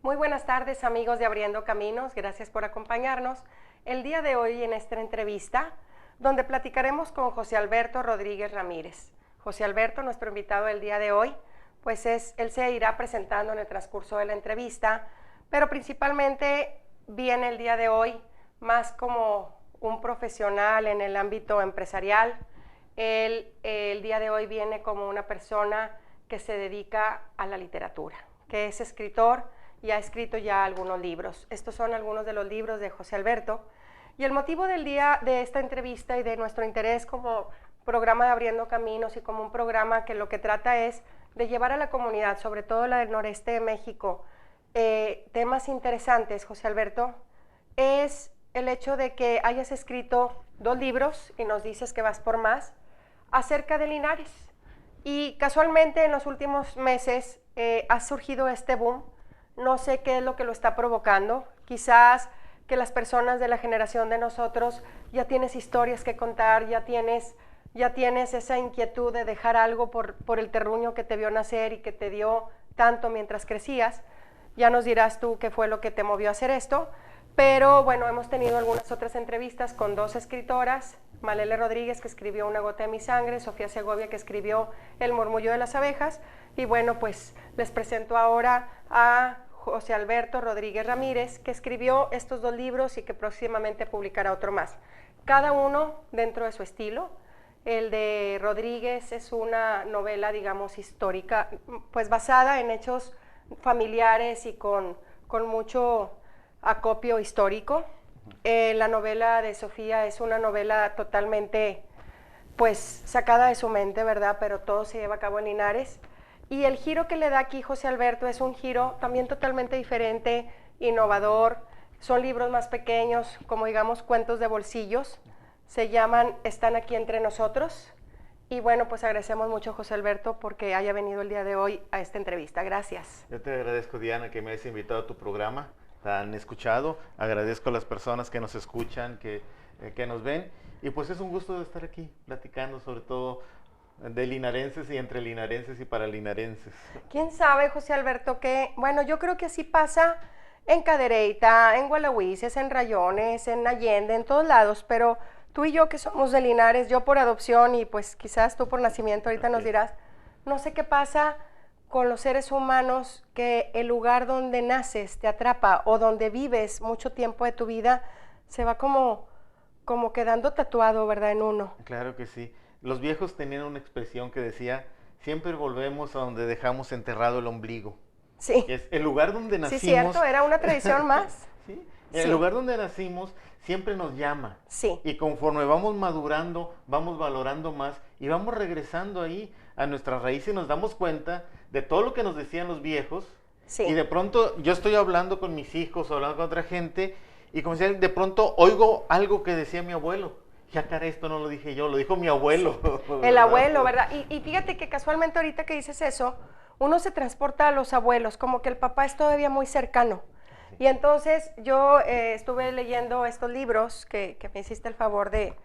Muy buenas tardes, amigos de Abriendo Caminos, gracias por acompañarnos el día de hoy en esta entrevista, donde platicaremos con José Alberto Rodríguez Ramírez. José Alberto, nuestro invitado del día de hoy, pues él se irá presentando en el transcurso de la entrevista, pero principalmente viene el día de hoy más como un profesional en el ámbito empresarial. Él el día de hoy viene como una persona que se dedica a la literatura, que es escritor y ha escrito ya algunos libros. Estos son algunos de los libros de José Alberto. Y el motivo del día de esta entrevista y de nuestro interés como programa de Abriendo Caminos y como un programa que lo que trata es de llevar a la comunidad, sobre todo la del noreste de México, temas interesantes, José Alberto, es el hecho de que hayas escrito 2 libros, y nos dices que vas por más, acerca de Linares. Y casualmente en los últimos meses ha surgido este boom. No sé qué es lo que lo está provocando. Quizás que las personas de la generación de nosotros ya tienes historias que contar, ya tienes esa inquietud de dejar algo por el terruño que te vio nacer y que te dio tanto mientras crecías. Ya nos dirás tú qué fue lo que te movió a hacer esto. Pero bueno, hemos tenido algunas otras entrevistas con 2 escritoras, Malele Rodríguez, que escribió Una gota de mi sangre, Sofía Segovia, que escribió El murmullo de las abejas, y bueno, pues les presento ahora a José Alberto Rodríguez Ramírez, que escribió estos 2 libros y que próximamente publicará otro más, cada uno dentro de su estilo. El de Rodríguez es una novela, digamos, histórica, pues basada en hechos familiares y con mucho acopio histórico. La novela de Sofía es una novela totalmente, pues, sacada de su mente, ¿verdad? Pero todo se lleva a cabo en Linares. Y el giro que le da aquí José Alberto es un giro también totalmente diferente, innovador. Son libros más pequeños, como digamos cuentos de bolsillos. Se llaman Están aquí entre nosotros. Y bueno, pues agradecemos mucho, José Alberto, porque haya venido el día de hoy a esta entrevista. Gracias. Yo te agradezco, Diana, que me hayas invitado a tu programa tan escuchado. Agradezco a las personas que nos escuchan, que nos ven. Y pues es un gusto de estar aquí platicando sobre todo de linarenses y entre linarenses y para linarenses. ¿Quién sabe, José Alberto, que, bueno, yo creo que así pasa en Cadereyta, en Gualahuises, en Rayones, en Allende, en todos lados, pero tú y yo que somos de Linares, yo por adopción y pues quizás tú por nacimiento, ahorita nos dirás, no sé qué pasa con los seres humanos, que el lugar donde naces te atrapa o donde vives mucho tiempo de tu vida se va como quedando tatuado, ¿verdad? En uno. Claro que sí. Los viejos tenían una expresión que decía, siempre volvemos a donde dejamos enterrado el ombligo. Sí. Es el lugar donde nacimos. Sí, cierto, era una tradición más. ¿Sí? Sí. El lugar donde nacimos siempre nos llama. Sí. Y conforme vamos madurando, vamos valorando más y vamos regresando ahí a nuestras raíces y nos damos cuenta de todo lo que nos decían los viejos. Sí. Y de pronto yo estoy hablando con mis hijos, hablando con otra gente, y como si de pronto oigo algo que decía mi abuelo. Ya, cara, esto no lo dije yo, lo dijo mi abuelo. Sí. El abuelo, ¿verdad? Y fíjate que casualmente ahorita que dices eso, uno se transporta a los abuelos, como que el papá es todavía muy cercano. Sí. Y entonces yo estuve leyendo estos libros que me hiciste el favor de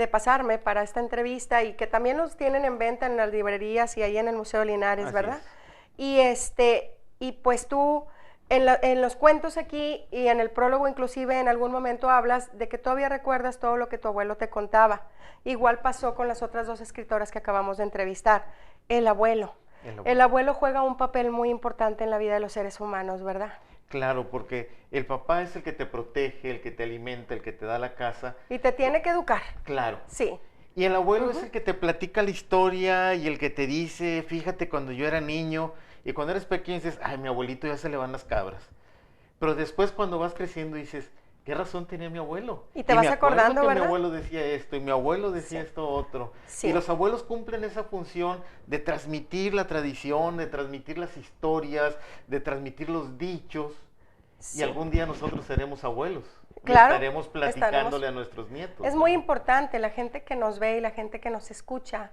pasarme para esta entrevista y que también los tienen en venta en las librerías y ahí en el Museo de Linares, Así ¿verdad? Es. Y pues tú, en los cuentos aquí y en el prólogo inclusive en algún momento hablas de que todavía recuerdas todo lo que tu abuelo te contaba. Igual pasó con las otras 2 escritoras que acabamos de entrevistar. El abuelo. El abuelo juega un papel muy importante en la vida de los seres humanos, ¿verdad? Claro, porque el papá es el que te protege, el que te alimenta, el que te da la casa. Y te tiene que educar. Claro. Sí. Y el abuelo es el que te platica la historia y el que te dice, fíjate cuando yo era niño, y cuando eres pequeño dices, ay, mi abuelito ya se le van las cabras. Pero después cuando vas creciendo dices, ¿qué razón tenía mi abuelo? Y te vas acordando, que ¿verdad? Mi abuelo decía esto y mi abuelo decía Sí. esto otro. Sí. Y los abuelos cumplen esa función de transmitir la tradición, de transmitir las historias, de transmitir los dichos. Sí. Y algún día nosotros seremos abuelos. Claro, Y estaremos platicándole a nuestros nietos. Es muy importante la gente que nos ve y la gente que nos escucha,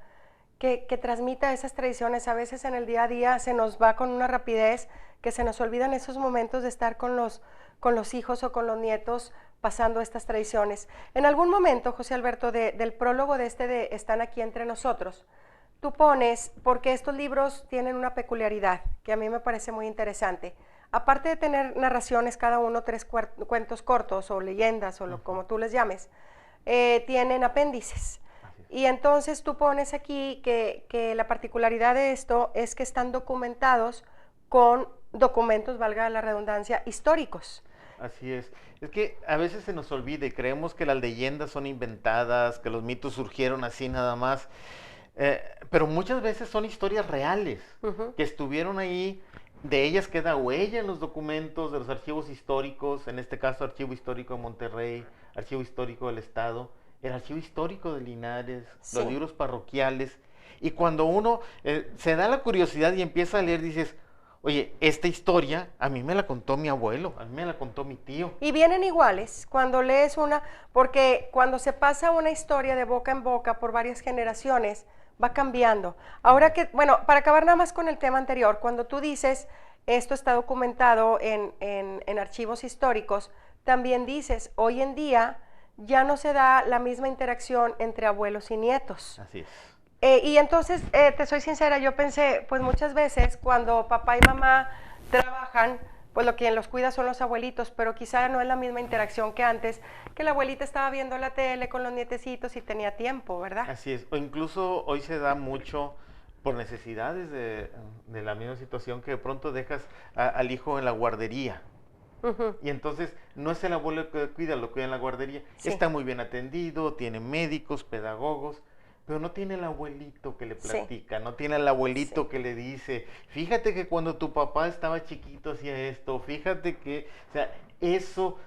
que transmita esas tradiciones. A veces en el día a día se nos va con una rapidez que se nos olvidan esos momentos de estar con los hijos o con los nietos pasando estas tradiciones. En algún momento, José Alberto, del prólogo de Están aquí entre nosotros, tú pones, porque estos libros tienen una peculiaridad que a mí me parece muy interesante. aparte de tener narraciones, cada uno 3 cuentos cortos o leyendas o como tú les llames, tienen apéndices. Y entonces tú pones aquí que la particularidad de esto es que están documentados con documentos, valga la redundancia, históricos. Así es. Es que a veces se nos olvida y creemos que las leyendas son inventadas, que los mitos surgieron así nada más, pero muchas veces son historias reales, que estuvieron ahí, de ellas queda huella en los documentos de los archivos históricos, en este caso Archivo Histórico de Monterrey, Archivo Histórico del Estado, el Archivo Histórico de Linares, Sí. los libros parroquiales, y cuando uno se da la curiosidad y empieza a leer, dices, oye, esta historia a mí me la contó mi abuelo, a mí me la contó mi tío. Y vienen iguales cuando lees una, porque cuando se pasa una historia de boca en boca por varias generaciones, va cambiando. Ahora que, bueno, para acabar nada más con el tema anterior, cuando tú dices, esto está documentado en archivos históricos, también dices, hoy en día ya no se da la misma interacción entre abuelos y nietos. Así es. Y entonces, te soy sincera, yo pensé, pues muchas veces cuando papá y mamá trabajan, pues quien los cuida son los abuelitos, pero quizá no es la misma interacción que antes, que la abuelita estaba viendo la tele con los nietecitos y tenía tiempo, ¿verdad? Así es, o incluso hoy se da mucho por necesidades de la misma situación que de pronto dejas al hijo en la guardería. Y entonces no es el abuelo que cuida, lo cuida en la guardería. Sí. Está muy bien atendido, tiene médicos, pedagogos, pero no tiene el abuelito que le platica, no tiene el abuelito que le dice, fíjate que cuando tu papá estaba chiquito hacía esto, fíjate que, o sea, eso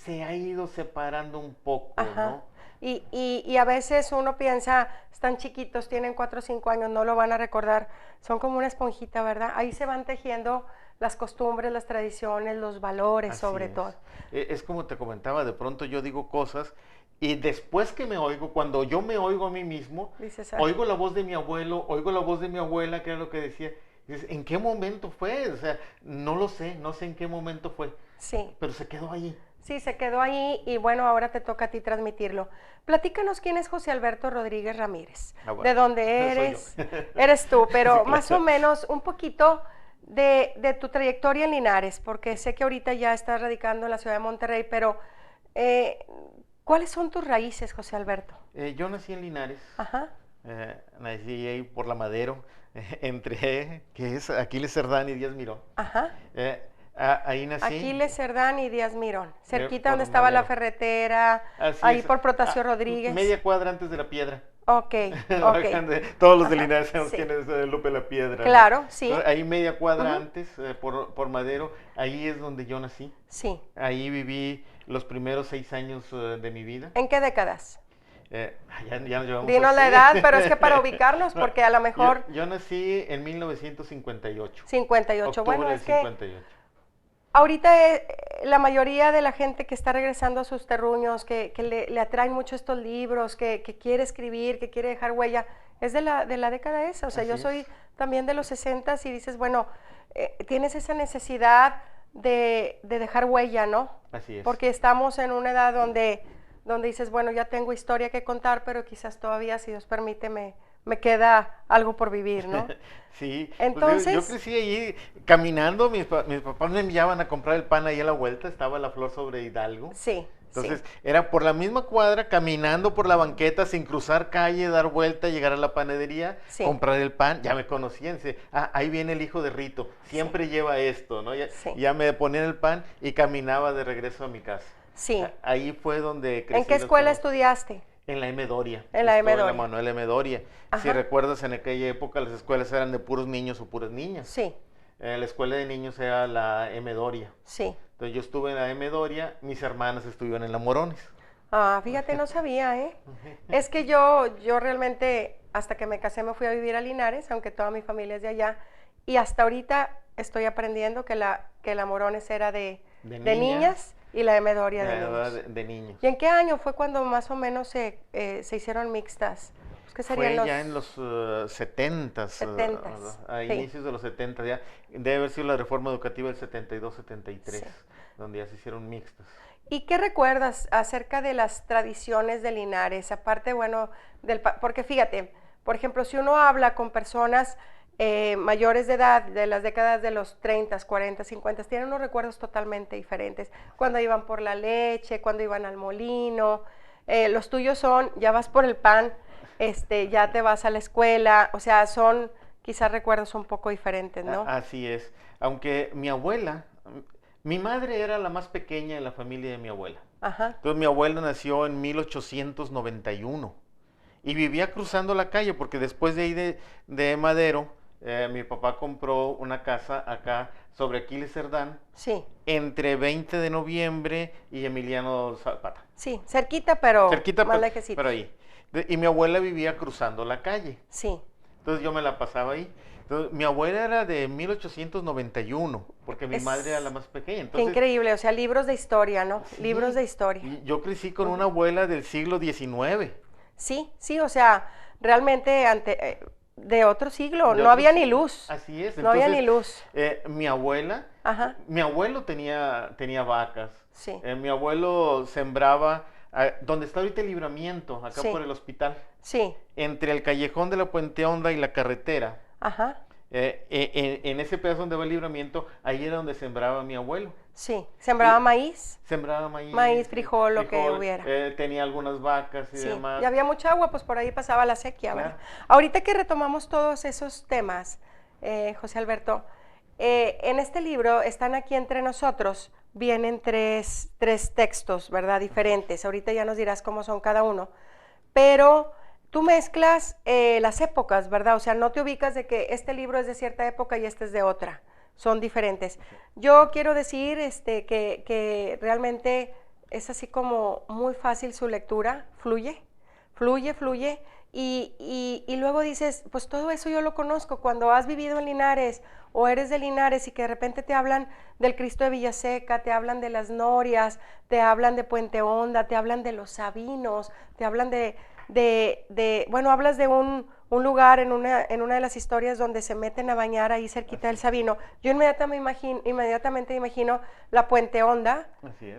se ha ido separando un poco, ¿no? Y a veces uno piensa, están chiquitos, tienen 4 o 5 años, no lo van a recordar, son como una esponjita, ¿verdad? Ahí se van tejiendo las costumbres, las tradiciones, los valores, sobre todo. Es como te comentaba, de pronto yo digo cosas y después que me oigo, cuando yo me oigo a mí mismo, Dices, oigo la voz de mi abuelo, oigo la voz de mi abuela, que era lo que decía. Dices, ¿en qué momento fue? O sea, no lo sé, no sé en qué momento fue. Sí. Pero se quedó ahí. Sí, se quedó ahí y bueno, ahora te toca a ti transmitirlo. Platícanos quién es José Alberto Rodríguez Ramírez, Bueno, de dónde eres, eres tú, pero Sí, claro. Más o menos un poquito de tu trayectoria en Linares, porque sé que ahorita ya estás radicando en la ciudad de Monterrey, pero ¿cuáles son tus raíces, José Alberto? Yo nací en Linares, Ajá. nací ahí por la Madero, entre, que es Aquiles Cerdán y Díaz Mirón. Ajá. Ahí nací. Aquiles Cerdán y Díaz Mirón, cerquita por donde estaba Madero. la ferretera, Así ahí es. por Protasio Rodríguez. Media cuadra antes de la Piedra. Ok, ok. Todos los de Linares sabemos Sí. quién es Lupe la Piedra, ¿no? Claro, sí. Entonces, ahí media cuadra antes, por Madero, ahí es donde yo nací. Sí. Ahí viví los primeros 6 años de mi vida. ¿En qué décadas? Ya nos llevamos Dinos la así. edad, pero es que para ubicarnos, porque a lo mejor Yo nací en 1958. 58. Octubre Bueno, del es que 58. ahorita la mayoría de la gente que está regresando a sus terruños, que le atraen mucho estos libros, que quiere escribir, que quiere dejar huella, es de la década esa. O sea, Así yo es. soy también de los 60 y dices, bueno, tienes esa necesidad de dejar huella, ¿no? Así es. Porque estamos en una edad donde dices, bueno, ya tengo historia que contar, pero quizás todavía, si Dios permite, me queda algo por vivir, ¿no? Sí, Entonces, pues yo crecí ahí caminando, mis papás me enviaban a comprar el pan ahí a la vuelta, estaba la Flor sobre Hidalgo. sí. Entonces, sí. era por la misma cuadra, caminando por la banqueta, sin cruzar calle, dar vuelta, llegar a la panadería, Sí. comprar el pan, ya me conocían, ahí viene el hijo de Rito, siempre lleva esto, ¿no? Sí. Ya me ponían el pan y caminaba de regreso a mi casa. Sí. Ahí fue donde crecí. ¿En qué escuela estudiaste? En la M. Doria. En la M. Estuve Doria. En la Manuel M. Doria. Si Ajá. recuerdas, en aquella época las escuelas eran de puros niños o puras niñas. Sí, La escuela de niños era la M. Doria. sí. Entonces yo estuve en la M. Doria, mis hermanas estuvieron en la Morones. Ah, fíjate, no sabía, ¿eh? Es que yo realmente, hasta que me casé, me fui a vivir a Linares, aunque toda mi familia es de allá, y hasta ahorita estoy aprendiendo que la Morones era de niñas y la M. Doria de niños. De niños. ¿Y en qué año fue cuando más o menos se hicieron mixtas? Pues, ¿qué serían Fue ya en los 70s, 70s, a sí. inicios de los 70, ya debe haber sido la reforma educativa del 72-73, Sí. donde ya se hicieron mixtas. ¿Y qué recuerdas acerca de las tradiciones de Linares? Aparte, bueno, porque fíjate, por ejemplo, si uno habla con personas mayores de edad, de las décadas de los 30, 40, 50, tienen unos recuerdos totalmente diferentes. Cuando iban por la leche, cuando iban al molino, los tuyos son, ya vas por el pan, ya te vas a la escuela, o sea, son quizás recuerdos un poco diferentes, ¿no? Así es. Aunque mi abuela, mi madre era la más pequeña de la familia de mi abuela. Ajá. Entonces mi abuela nació en 1891 y vivía cruzando la calle porque después de ahí de Madero, mi papá compró una casa acá sobre Aquiles Cerdán, Sí. entre 20 de noviembre y Emiliano Zapata. Sí, cerquita, pero Cerquita, más pero, lejecitos. pero ahí. Y mi abuela vivía cruzando la calle. Sí. Entonces yo me la pasaba ahí. Entonces, mi abuela era de 1891, porque mi madre era la más pequeña. Qué Entonces, increíble, o sea, libros de historia, ¿no? sí, Libros de historia. y yo crecí con una abuela del siglo XIX. Sí, sí, o sea, realmente de otro siglo, De no otro había ni siglo. luz. Así es. No había ni Entonces, luz. mi abuela, Ajá, mi abuelo tenía vacas. sí, Mi abuelo sembraba, donde está ahorita el Libramiento, acá Sí. por el hospital, sí, entre el callejón de la Puente Honda y la carretera. ajá, En ese pedazo donde va el Libramiento, ahí era donde sembraba mi abuelo. sí. Sembraba maíz, Sembraba maíz, Maíz, frijol, lo que hubiera. Tenía algunas vacas y sí. demás. Y había mucha agua, pues por ahí pasaba la sequía, Claro. ¿verdad? Ahorita que retomamos todos esos temas, José Alberto, en este libro están aquí entre nosotros, vienen tres textos, ¿verdad? Diferentes. Ahorita ya nos dirás cómo son cada uno. Pero tú mezclas las épocas, ¿verdad? O sea, no te ubicas de que este libro es de cierta época y este es de otra. Son diferentes. Yo quiero decir que realmente es así como muy fácil su lectura, fluye, y luego dices, pues todo eso yo lo conozco. Cuando has vivido en Linares o eres de Linares y que de repente te hablan del Cristo de Villaseca, te hablan de las Norias, te hablan de Puente Honda, te hablan de los Sabinos, te hablan bueno, hablas de un lugar en una de las historias donde se meten a bañar ahí cerquita del Sabino. Yo inmediatamente imagino la Puente Honda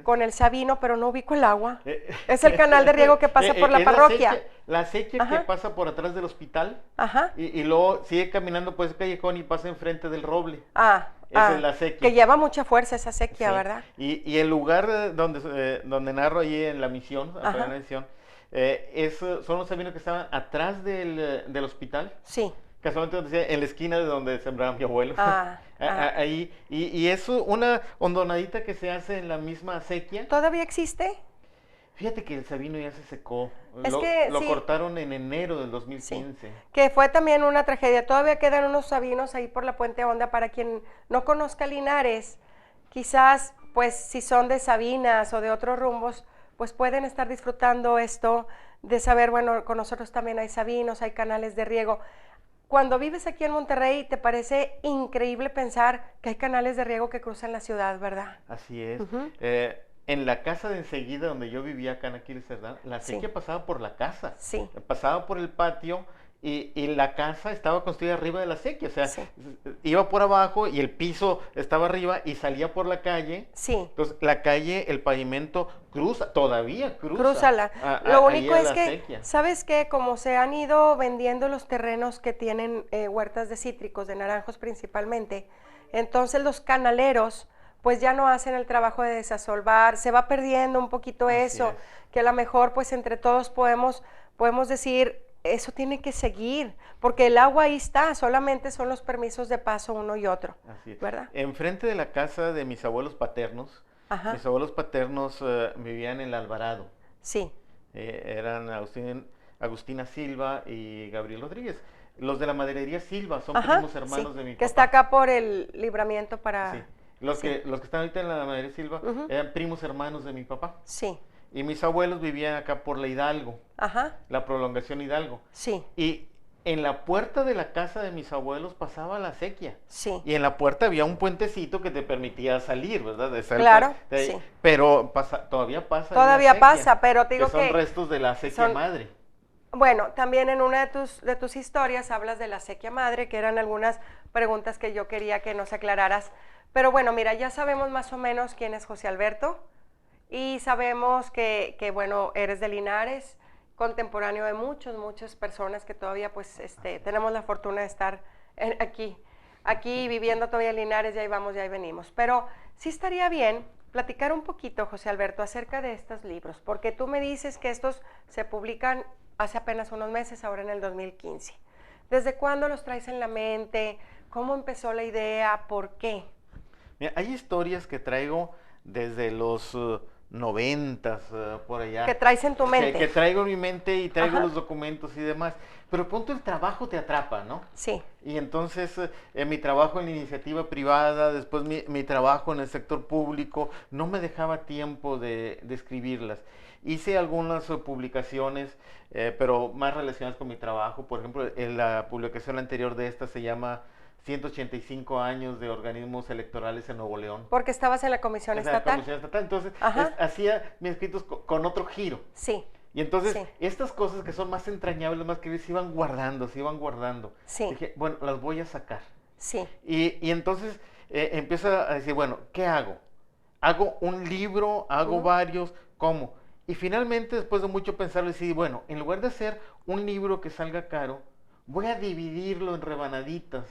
con el Sabino, pero no ubico el agua. Es el canal de riego que pasa por la parroquia. La acequia que pasa por atrás del hospital. Ajá. Y luego sigue caminando por ese callejón y pasa enfrente del roble. Esa es la acequia. Que lleva mucha fuerza esa acequia, Sí. ¿verdad? Y el lugar donde narro ahí en la misión, en la misión, son los sabinos que estaban atrás del hospital. Sí. Casualmente decía, en la esquina de donde sembraba mi abuelo. Ah, Ahí. Y es una hondonadita que se hace en la misma acequia. ¿Todavía existe? Fíjate que el sabino ya se secó. Lo Sí. Cortaron en enero del 2015. Sí. Que fue también una tragedia. Todavía quedan unos sabinos ahí por la Puente Honda. Para quien no conozca Linares, quizás, pues, si son de Sabinas o de otros rumbos, pues pueden estar disfrutando esto de saber, bueno, con nosotros también hay sabinos, hay canales de riego. Cuando vives aquí en Monterrey, te parece increíble pensar que hay canales de riego que cruzan la ciudad, ¿verdad? Así es. En la casa de enseguida donde yo vivía acá en Aquiles Cerdán, la acequia pasaba por la casa. Sí. Pasaba por el patio y la casa estaba construida arriba de la acequia. O sea, iba por abajo y el piso estaba arriba y salía por la calle. Sí. Entonces, la calle, el pavimento todavía cruza. Crúzala. Lo único es que, acequia. ¿sabes qué? Como se han ido vendiendo los terrenos que tienen huertas de cítricos, de naranjos principalmente, entonces los canaleros pues ya no hacen el trabajo de desasolvar, se va perdiendo un poquito eso, que a lo mejor pues entre todos podemos decir, eso tiene que seguir, porque el agua ahí está, solamente son los permisos de paso uno y otro. Así es. ¿Verdad? Enfrente de la casa de mis abuelos paternos, mis abuelos paternos vivían en el Alvarado. Sí. Eran Agustina Silva y Gabriel Rodríguez. Los de la maderería Silva son primos hermanos de mi papá. Que está acá por el Libramiento para... Sí. Los que están ahorita en la maderería Silva eran primos hermanos de mi papá. Sí. Y mis abuelos vivían acá por la Hidalgo, la prolongación Hidalgo. Sí. Y en la puerta de la casa de mis abuelos pasaba la acequia. Sí. Y en la puerta había un puentecito que te permitía salir, ¿verdad? Claro, sí. Pero todavía pasa. Todavía pasa, pero te digo que son restos de la acequia madre. Bueno, también en una de tus historias hablas de la acequia madre, que eran algunas preguntas que yo quería que nos aclararas. Pero bueno, mira, ya sabemos más o menos quién es José Alberto y sabemos que bueno, eres de Linares, contemporáneo de muchas personas que todavía pues tenemos la fortuna de estar aquí viviendo todavía en Linares, ya ahí vamos, ya ahí venimos. Pero sí estaría bien platicar un poquito, José Alberto, acerca de estos libros, porque tú me dices que estos se publican hace apenas unos meses, ahora en el 2015. ¿Desde cuándo los traes en la mente? ¿Cómo empezó la idea? ¿Por qué? Mira, hay historias que traigo desde los 90, por allá. ¿Que traes en tu mente? Que traigo en mi mente y traigo Ajá. los documentos y demás. Pero pronto el trabajo te atrapa, ¿no? Sí. Y entonces mi trabajo en la iniciativa privada, después mi trabajo en el sector público, no me dejaba tiempo de escribirlas. Hice algunas publicaciones, pero más relacionadas con mi trabajo. Por ejemplo, la publicación anterior de esta se llama 185 años de organismos electorales en Nuevo León. Porque estabas en la comisión estatal. La comisión estatal. Entonces, hacía mis escritos con otro giro. Sí. Y entonces, sí. estas cosas que son más entrañables, más queridas, se iban guardando, se iban guardando. Sí. Dije, bueno, las voy a sacar. Sí. Y entonces empiezo a decir, bueno, ¿qué hago? ¿Hago un libro? ¿Hago varios? ¿Cómo? Y finalmente, después de mucho pensar, decidí, bueno, en lugar de hacer un libro que salga caro, voy a dividirlo en rebanaditas,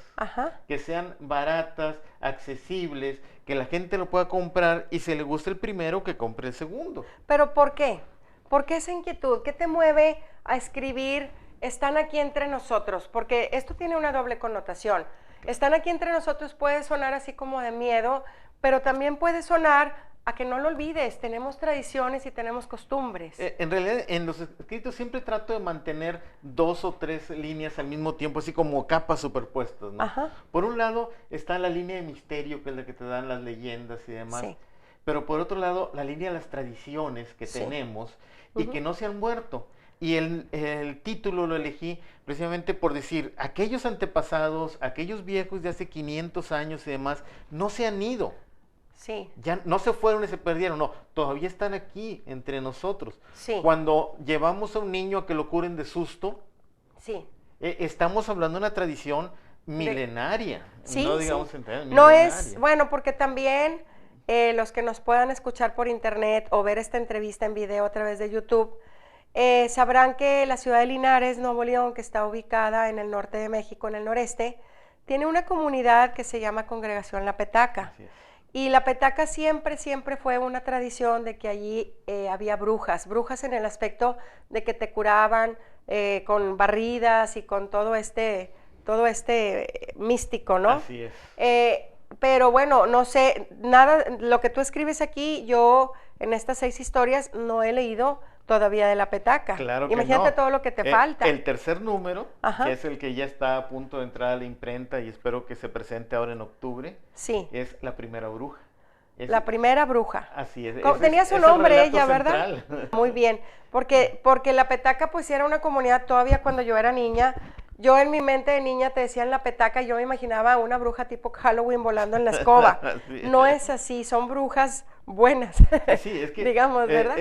que sean baratas, accesibles, que la gente lo pueda comprar y si le gusta el primero, que compre el segundo. ¿Pero por qué? ¿Por qué esa inquietud? ¿Qué te mueve a escribir están aquí entre nosotros? Porque esto tiene una doble connotación. Están aquí entre nosotros puede sonar así como de miedo, pero también puede sonar a que no lo olvides, tenemos tradiciones y tenemos costumbres. En realidad, en los escritos siempre trato de mantener 2 o 3 líneas al mismo tiempo, así como capas superpuestas, ¿no? Por un lado está la línea de misterio, que es la que te dan las leyendas y demás. Sí. Pero por otro lado, la línea de las tradiciones que tenemos y que no se han muerto. Y el título lo elegí precisamente por decir, aquellos antepasados, aquellos viejos de hace 500 años y demás, no se han ido. Sí. Ya no se fueron y se perdieron, no, todavía están aquí entre nosotros. Sí. Cuando llevamos a un niño a que lo curen de susto, estamos hablando de una tradición milenaria. Sí, no digamos milenaria. No es, bueno, porque también los que nos puedan escuchar por internet o ver esta entrevista en video a través de YouTube, sabrán que la ciudad de Linares, Nuevo León, que está ubicada en el norte de México, en el noreste, tiene una comunidad que se llama Congregación La Petaca. Así es. Y la petaca siempre fue una tradición de que allí había brujas en el aspecto de que te curaban con barridas y con todo este místico, ¿no? Así es. Pero bueno, no sé, nada, lo que tú escribes aquí, yo en estas 6 historias no he leído todavía de la petaca. Claro que imagínate no. todo lo que te falta. El tercer número, que es el que ya está a punto de entrar a la imprenta y espero que se presente ahora en octubre, es La Primera Bruja. La Primera Bruja. Así es. Tenía su nombre ella, ¿verdad? Muy bien, porque la petaca pues era una comunidad todavía cuando yo era niña. Yo en mi mente de niña te decían la petaca, yo me imaginaba una bruja tipo Halloween volando en la escoba. No es así, son brujas buenas. Sí, es que digamos, ¿verdad?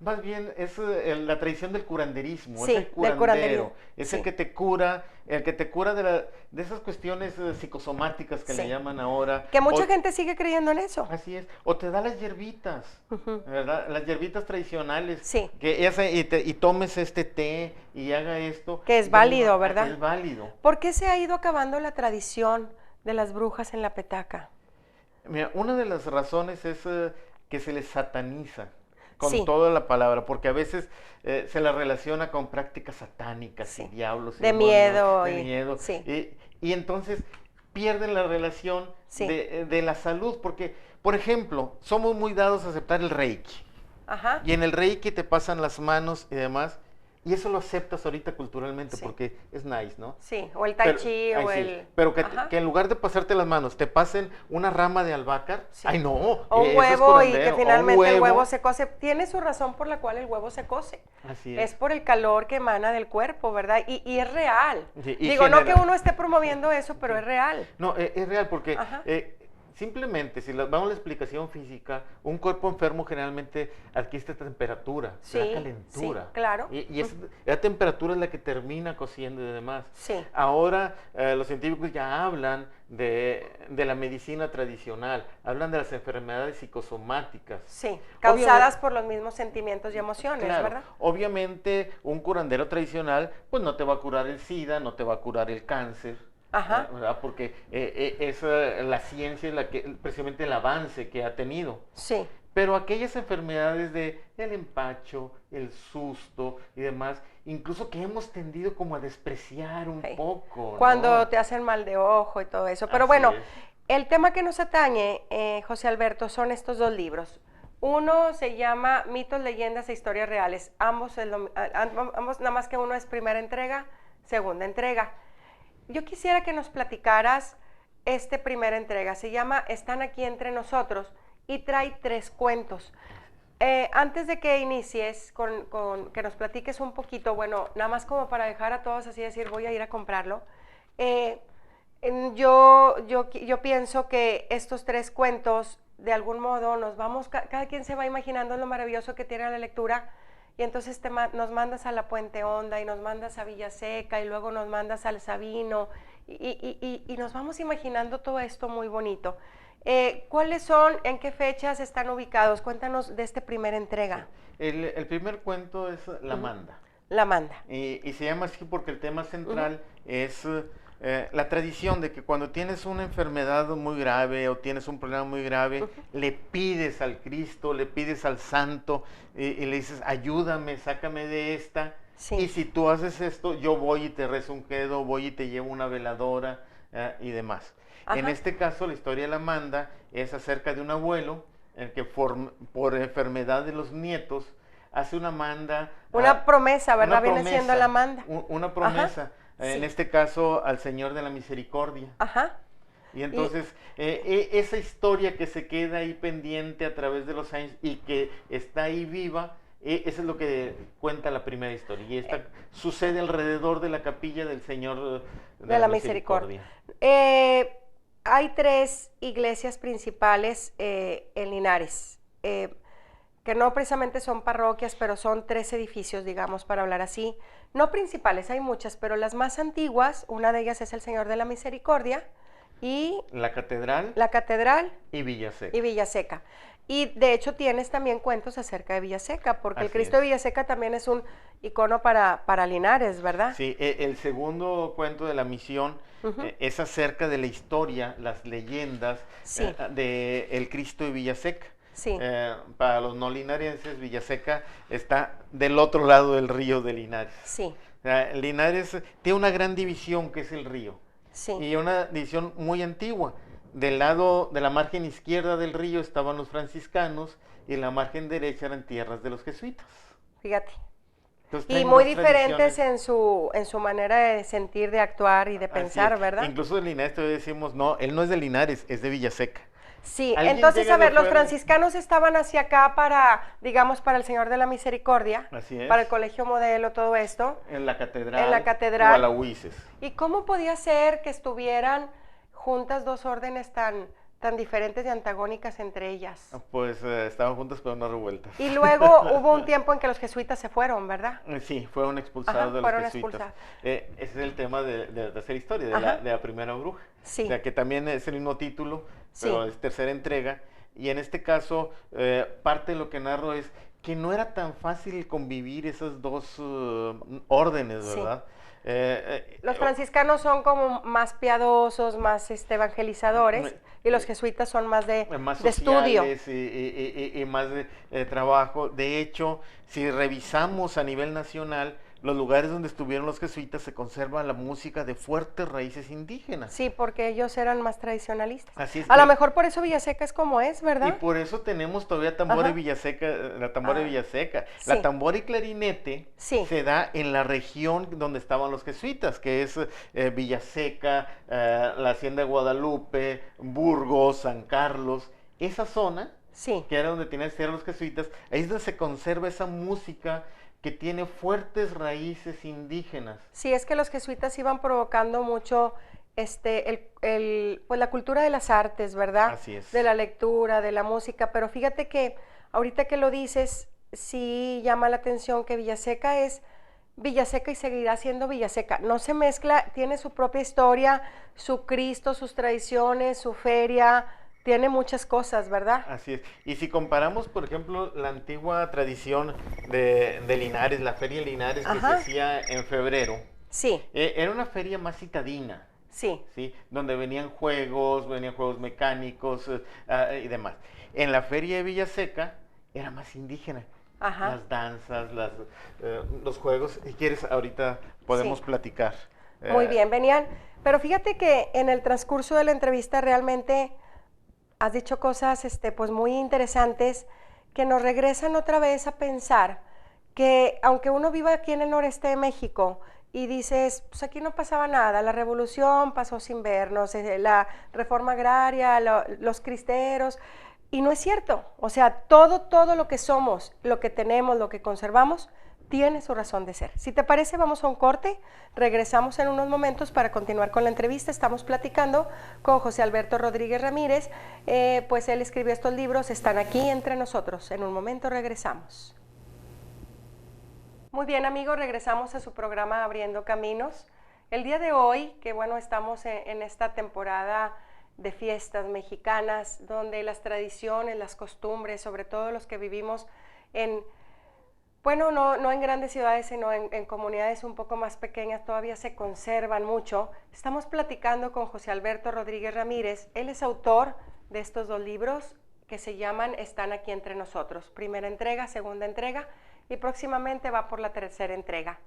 Más bien es la tradición del curanderismo, sí, es el curandero, es el que te cura, de esas cuestiones psicosomáticas que le llaman ahora. Que mucha gente sigue creyendo en eso. Así es, o te da las hierbitas, ¿verdad? Las hierbitas tradicionales. Sí. Y tomes este té y haga esto. Que es válido, ¿verdad? Es válido. ¿Por qué se ha ido acabando la tradición de las brujas en la petaca? Mira, una de las razones es que se les sataniza con toda la palabra, porque a veces se la relaciona con prácticas satánicas y diablos. De miedo. Y entonces pierden la relación de la salud, porque, por ejemplo, somos muy dados a aceptar el Reiki. Y en el Reiki te pasan las manos y demás, y eso lo aceptas ahorita culturalmente porque es nice, ¿no? Sí, o el tai chi o el... Pero que en lugar de pasarte las manos, te pasen una rama de albahaca, ¡ay no! O un huevo y que finalmente el huevo se cose. Tiene su razón por la cual el huevo se cose. Así es. Es por el calor que emana del cuerpo, ¿verdad? Y es real. Digo, no que uno esté promoviendo eso, pero es real. No, es real porque... simplemente, si vamos a la explicación física, un cuerpo enfermo generalmente adquiere esta temperatura, la calentura. Sí, claro. Y la temperatura es la que termina cociendo y demás. Sí. Ahora los científicos ya hablan de la medicina tradicional, hablan de las enfermedades psicosomáticas. Sí, causadas por los mismos sentimientos y emociones, ¿verdad? Obviamente un curandero tradicional pues no te va a curar el SIDA, no te va a curar el cáncer. Ajá. ¿verdad? Porque es la ciencia la que, precisamente el avance que ha tenido. Sí. Pero aquellas enfermedades de el empacho, el susto y demás, incluso que hemos tendido como a despreciar un Sí. poco, Cuando ¿no? te hacen mal de ojo y todo eso. Pero Así bueno, es. el tema que nos atañe, José Alberto, son estos dos libros. Uno se llama Mitos, Leyendas e Historias Reales. Ambos nada más que uno es primera entrega, segunda entrega. Yo quisiera que nos platicaras este primera entrega. Se llama Están aquí entre nosotros y trae 3 cuentos. Antes de que inicies que nos platiques un poquito, bueno, nada más como para dejar a todos así decir, voy a ir a comprarlo. eh, yo pienso que estos 3 cuentos, de algún modo, nos vamos, cada quien se va imaginando lo maravilloso que tiene la lectura, y entonces nos mandas a la Puente Honda, y nos mandas a Villaseca, y luego nos mandas al Sabino, y nos vamos imaginando todo esto muy bonito. ¿Cuáles son, en qué fechas están ubicados? Cuéntanos de esta primera entrega. El primer cuento es La Manda. La Manda. Y se llama así porque el tema central es la tradición de que cuando tienes una enfermedad muy grave o tienes un problema muy grave, le pides al Cristo, le pides al Santo y le dices, ayúdame, sácame de esta. Sí. Y si tú haces esto, yo voy y te rezo un credo, voy y te llevo una veladora y demás. Ajá. En este caso, la historia de La Manda es acerca de un abuelo en que por enfermedad de los nietos hace una manda. Una promesa, ¿verdad? Una Viene promesa, siendo la manda. Una promesa. Ajá, en sí. este caso, al Señor de la Misericordia. Ajá. Y entonces, esa historia que se queda ahí pendiente a través de los años y que está ahí viva, eso es lo que cuenta la primera historia. Y esta sucede alrededor de la capilla del Señor de la Misericordia. Hay 3 iglesias principales en Linares, que no precisamente son parroquias, pero son 3 edificios, digamos, para hablar así. No principales, hay muchas, pero las más antiguas, una de ellas es el Señor de la Misericordia y la catedral y Villaseca. Y Villaseca. Y de hecho tienes también cuentos acerca de Villaseca, porque Así el Cristo es. de Villaseca también es un icono para Linares, ¿verdad? Sí, el segundo cuento de la misión es acerca de la historia, las leyendas Sí. de el Cristo de Villaseca. Sí. Para los no linarenses, Villaseca está del otro lado del río de Linares. Sí. Linares tiene una gran división que es el río. Sí. Y una división muy antigua. Del lado de la margen izquierda del río estaban los franciscanos y en la margen derecha eran tierras de los jesuitas. Fíjate. Entonces, Y traen muy dos diferentes tradiciones. en su manera de sentir, de actuar y de pensar, Así es. ¿verdad? Incluso de Linares todavía decimos, no, él no es de Linares, es de Villaseca. Sí, ¿Alguien entonces, llega a de ver, los fuera? franciscanos estaban hacia acá para, digamos, para el Señor de la Misericordia, Así es. para el Colegio Modelo, todo esto. En la catedral. En la catedral. Gualahuises. ¿Y cómo podía ser que estuvieran juntas 2 órdenes tan diferentes y antagónicas entre ellas? Pues estaban juntas pero no revueltas. Y luego hubo un tiempo en que los jesuitas se fueron, ¿verdad? Sí, fueron expulsados. Ajá, de los fueron jesuitas. expulsados. Ese es el tema de la tercera historia, de la primera bruja. Sí. O sea, que también es el mismo título, pero Sí. es tercera entrega. Y en este caso, parte de lo que narro es que no era tan fácil convivir esas dos órdenes, Sí. ¿verdad? Los franciscanos son como más piadosos, más evangelizadores, y los jesuitas son más de estudio. Y más de trabajo. De hecho, si revisamos a nivel nacional, los lugares donde estuvieron los jesuitas se conserva la música de fuertes raíces indígenas. Sí, porque ellos eran más tradicionalistas. Así es A que- lo mejor por eso Villaseca es como es, Y ¿verdad? por eso tenemos todavía tambora Ajá. Villaseca, la tambora de Villaseca. Sí. La tambora y clarinete Sí. se da en la región donde estaban los jesuitas, que es Villaseca, la Hacienda de Guadalupe, Burgos, San Carlos. Esa zona, Sí. que era donde tenían que ser los jesuitas, ahí es donde se conserva esa música que tiene fuertes raíces indígenas. Sí, es que los jesuitas iban provocando mucho pues la cultura de las artes, ¿verdad? Así es. De la lectura, de la música, pero fíjate que ahorita que lo dices, sí llama la atención que Villaseca es Villaseca y seguirá siendo Villaseca. No se mezcla, tiene su propia historia, su Cristo, sus tradiciones, su feria, tiene muchas cosas, ¿verdad? Así es. Y si comparamos, por ejemplo, la antigua tradición de Linares, la feria de Linares que se Ajá. hacía en febrero, Sí, era una feria más citadina. Sí. ¿sí? Donde venían juegos mecánicos y demás. En la feria de Villaseca era más indígena. Ajá. Las danzas, los juegos. Si quieres, ahorita podemos Sí. platicar. Muy bien, venían. Pero fíjate que en el transcurso de la entrevista realmente has dicho cosas pues muy interesantes que nos regresan otra vez a pensar que aunque uno viva aquí en el noreste de México y dices, pues aquí no pasaba nada, la revolución pasó sin vernos, la reforma agraria, los cristeros, y no es cierto. O sea, todo lo que somos, lo que tenemos, lo que conservamos, tiene su razón de ser. Si te parece, vamos a un corte, regresamos en unos momentos para continuar con la entrevista. Estamos platicando con José Alberto Rodríguez Ramírez, pues él escribió estos libros, están aquí entre nosotros. En un momento regresamos. Muy bien, amigos, regresamos a su programa Abriendo Caminos. El día de hoy, que bueno, estamos en esta temporada de fiestas mexicanas, donde las tradiciones, las costumbres, sobre todo los que vivimos en, bueno, no en grandes ciudades, sino en comunidades un poco más pequeñas, todavía se conservan mucho. Estamos platicando con José Alberto Rodríguez Ramírez. Él es autor de estos dos libros que se llaman Están aquí entre nosotros. Primera entrega, segunda entrega, y próximamente va por la tercera entrega.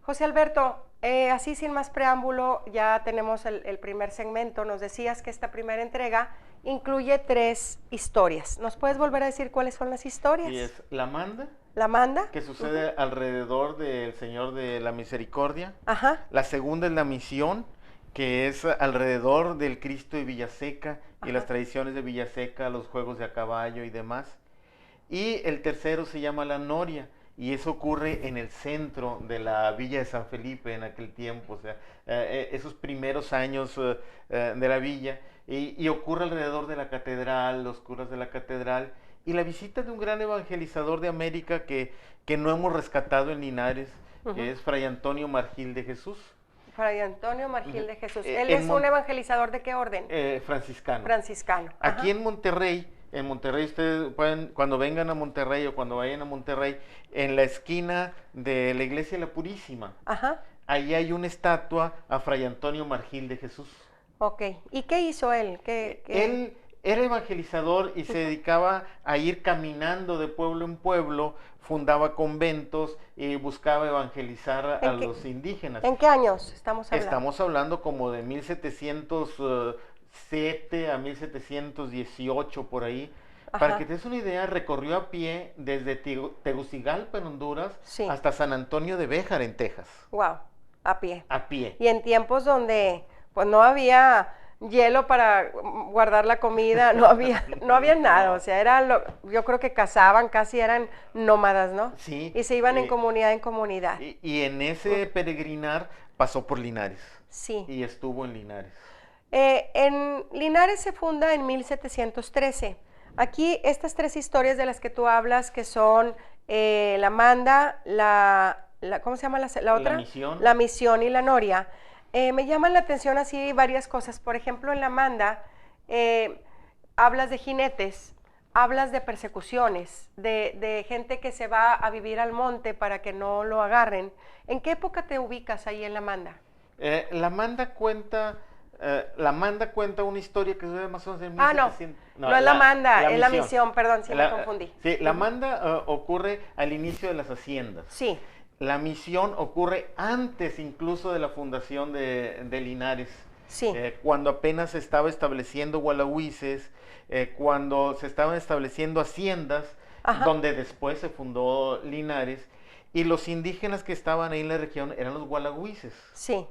José Alberto, así sin más preámbulo, ya tenemos el primer segmento. Nos decías que esta primera entrega incluye 3 historias. ¿Nos puedes volver a decir cuáles son las historias? Y es La Manda. La Manda. Que sucede alrededor del Señor de la Misericordia. Ajá. La segunda es La Misión, que es alrededor del Cristo de Villaseca y las tradiciones de Villaseca, los juegos de a caballo y demás. Y el tercero se llama La Noria, y eso ocurre en el centro de la villa de San Felipe en aquel tiempo, o sea, esos primeros años de la villa, y ocurre alrededor de la catedral, los curas de la catedral, y la visita de un gran evangelizador de América que no hemos rescatado en Linares, que es Fray Antonio Margil de Jesús. Fray Antonio Margil de Jesús. ¿Él es un evangelizador de qué orden? Franciscano. Franciscano. Aquí en Monterrey ustedes pueden, cuando vengan a Monterrey o cuando vayan a Monterrey, en la esquina de la iglesia de la Purísima, ahí hay una estatua a Fray Antonio Margil de Jesús. Ok, ¿y qué hizo él? Él era evangelizador y se dedicaba a ir caminando de pueblo en pueblo, fundaba conventos y buscaba evangelizar a los indígenas. ¿En qué años estamos hablando? Estamos hablando como de 1707 a 1718 por ahí. Para que te des una idea, recorrió a pie desde Tegucigalpa en Honduras hasta San Antonio de Béjar en Texas. Wow, a pie. A pie. Y en tiempos donde pues no había hielo para guardar la comida, no había nada, o sea, yo creo que cazaban, casi eran nómadas, ¿no? Sí. Y se iban en comunidad en comunidad. Y en ese peregrinar pasó por Linares. Sí. Y estuvo en Linares. En Linares se funda en 1713. Aquí estas 3 historias de las que tú hablas, que son La Manda, ¿cómo se llama la otra? La Misión. La Misión y La Noria. Me llaman la atención así varias cosas. Por ejemplo, en La Manda hablas de jinetes, hablas de persecuciones, de gente que se va a vivir al monte para que no lo agarren. ¿En qué época te ubicas ahí en La Manda? La Manda cuenta una historia que sucede más o menos en 1700. No es La Manda, es La Misión, perdón, sí me confundí. Sí, La Manda ocurre al inicio de las haciendas. Sí. La Misión ocurre antes incluso de la fundación de Linares. Sí. Cuando apenas se estaba estableciendo Gualahuises, cuando se estaban estableciendo haciendas, donde después se fundó Linares, y los indígenas que estaban ahí en la región eran los Gualahuises. Sí.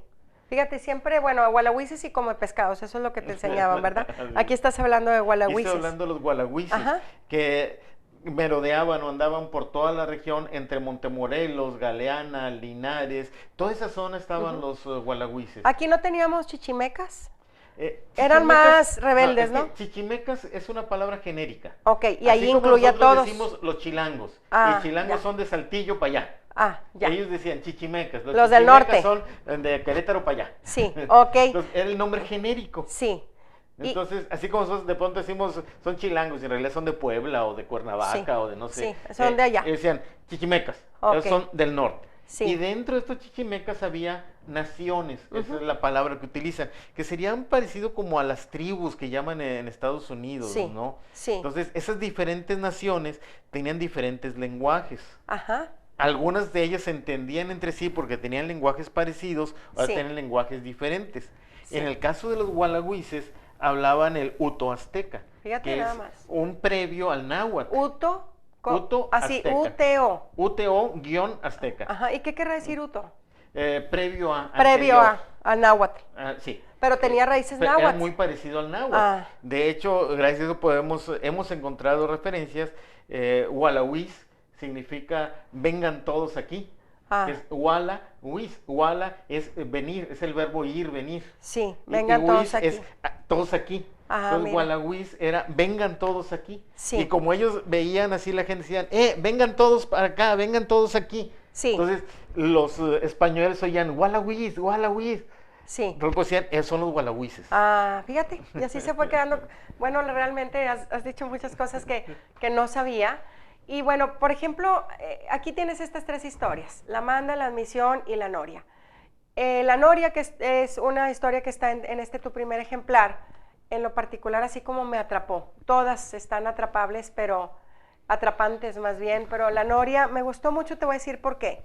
Fíjate, siempre, bueno, Gualahuises y come pescados, eso es lo que te enseñaban, ¿verdad? Aquí estás hablando de Gualahuises. Estoy hablando de los Gualahuises, que merodeaban o andaban por toda la región entre Montemorelos, Galeana, Linares, toda esa zona estaban los Gualahuises. ¿Aquí no teníamos chichimecas? Eran más rebeldes, ¿no? Chichimecas es una palabra genérica. Ok, y ahí incluye a todos. Decimos los chilangos, y chilangos son de Saltillo para allá. Ya. Ellos decían chichimecas. Los del norte. Son de Querétaro para allá. Sí, ok. Entonces, era el nombre genérico. Sí. Entonces, así como nosotros de pronto decimos son chilangos, y en realidad son de Puebla o de Cuernavaca o de no sé. Sí, son de allá. Ellos decían chichimecas, Okay. ellos son del norte. Sí. Y dentro de estos chichimecas había naciones, esa es la palabra que utilizan, que serían parecido como a las tribus que llaman en Estados Unidos, Sí, ¿no? sí. Entonces, esas diferentes naciones tenían diferentes lenguajes. Ajá. Algunas de ellas se entendían entre sí porque tenían lenguajes parecidos, otras Sí. tenían lenguajes diferentes. Sí. En el caso de los gualahuises, hablaban el uto azteca, Fíjate que nada es más. un previo al náhuatl. Uto. Uto Así, azteca. UTO. UTO-azteca. Ajá. ¿Y qué querrá decir Uto? Previo a. Previo anterior. a náhuatl. Sí. Pero tenía raíces Era náhuatl. muy parecido al náhuatl. Ah. De hecho, gracias a eso hemos encontrado referencias. Gualahuis significa vengan todos aquí. Ah. Es wala, huis. Wala es venir, es el verbo ir, venir. Sí, Y vengan huis todos aquí. es todos aquí. Ajá, Entonces, mira. gualahuis era vengan todos aquí. Sí. Y como ellos veían así, la gente decían, vengan todos para acá, vengan todos aquí. Sí. Entonces, los españoles oían gualahuis, gualahuis. Sí. Entonces, pues decían, son los gualahuises. Ah, fíjate, y así se fue quedando. Bueno, realmente has dicho muchas cosas que no sabía. Y bueno, por ejemplo, aquí tienes estas tres historias, la Manda, la Admisión y la Noria. La Noria, que es una historia que está en este tu primer ejemplar, en lo particular así como me atrapó. Todas están atrapables, pero atrapantes más bien, pero la Noria me gustó mucho, te voy a decir por qué.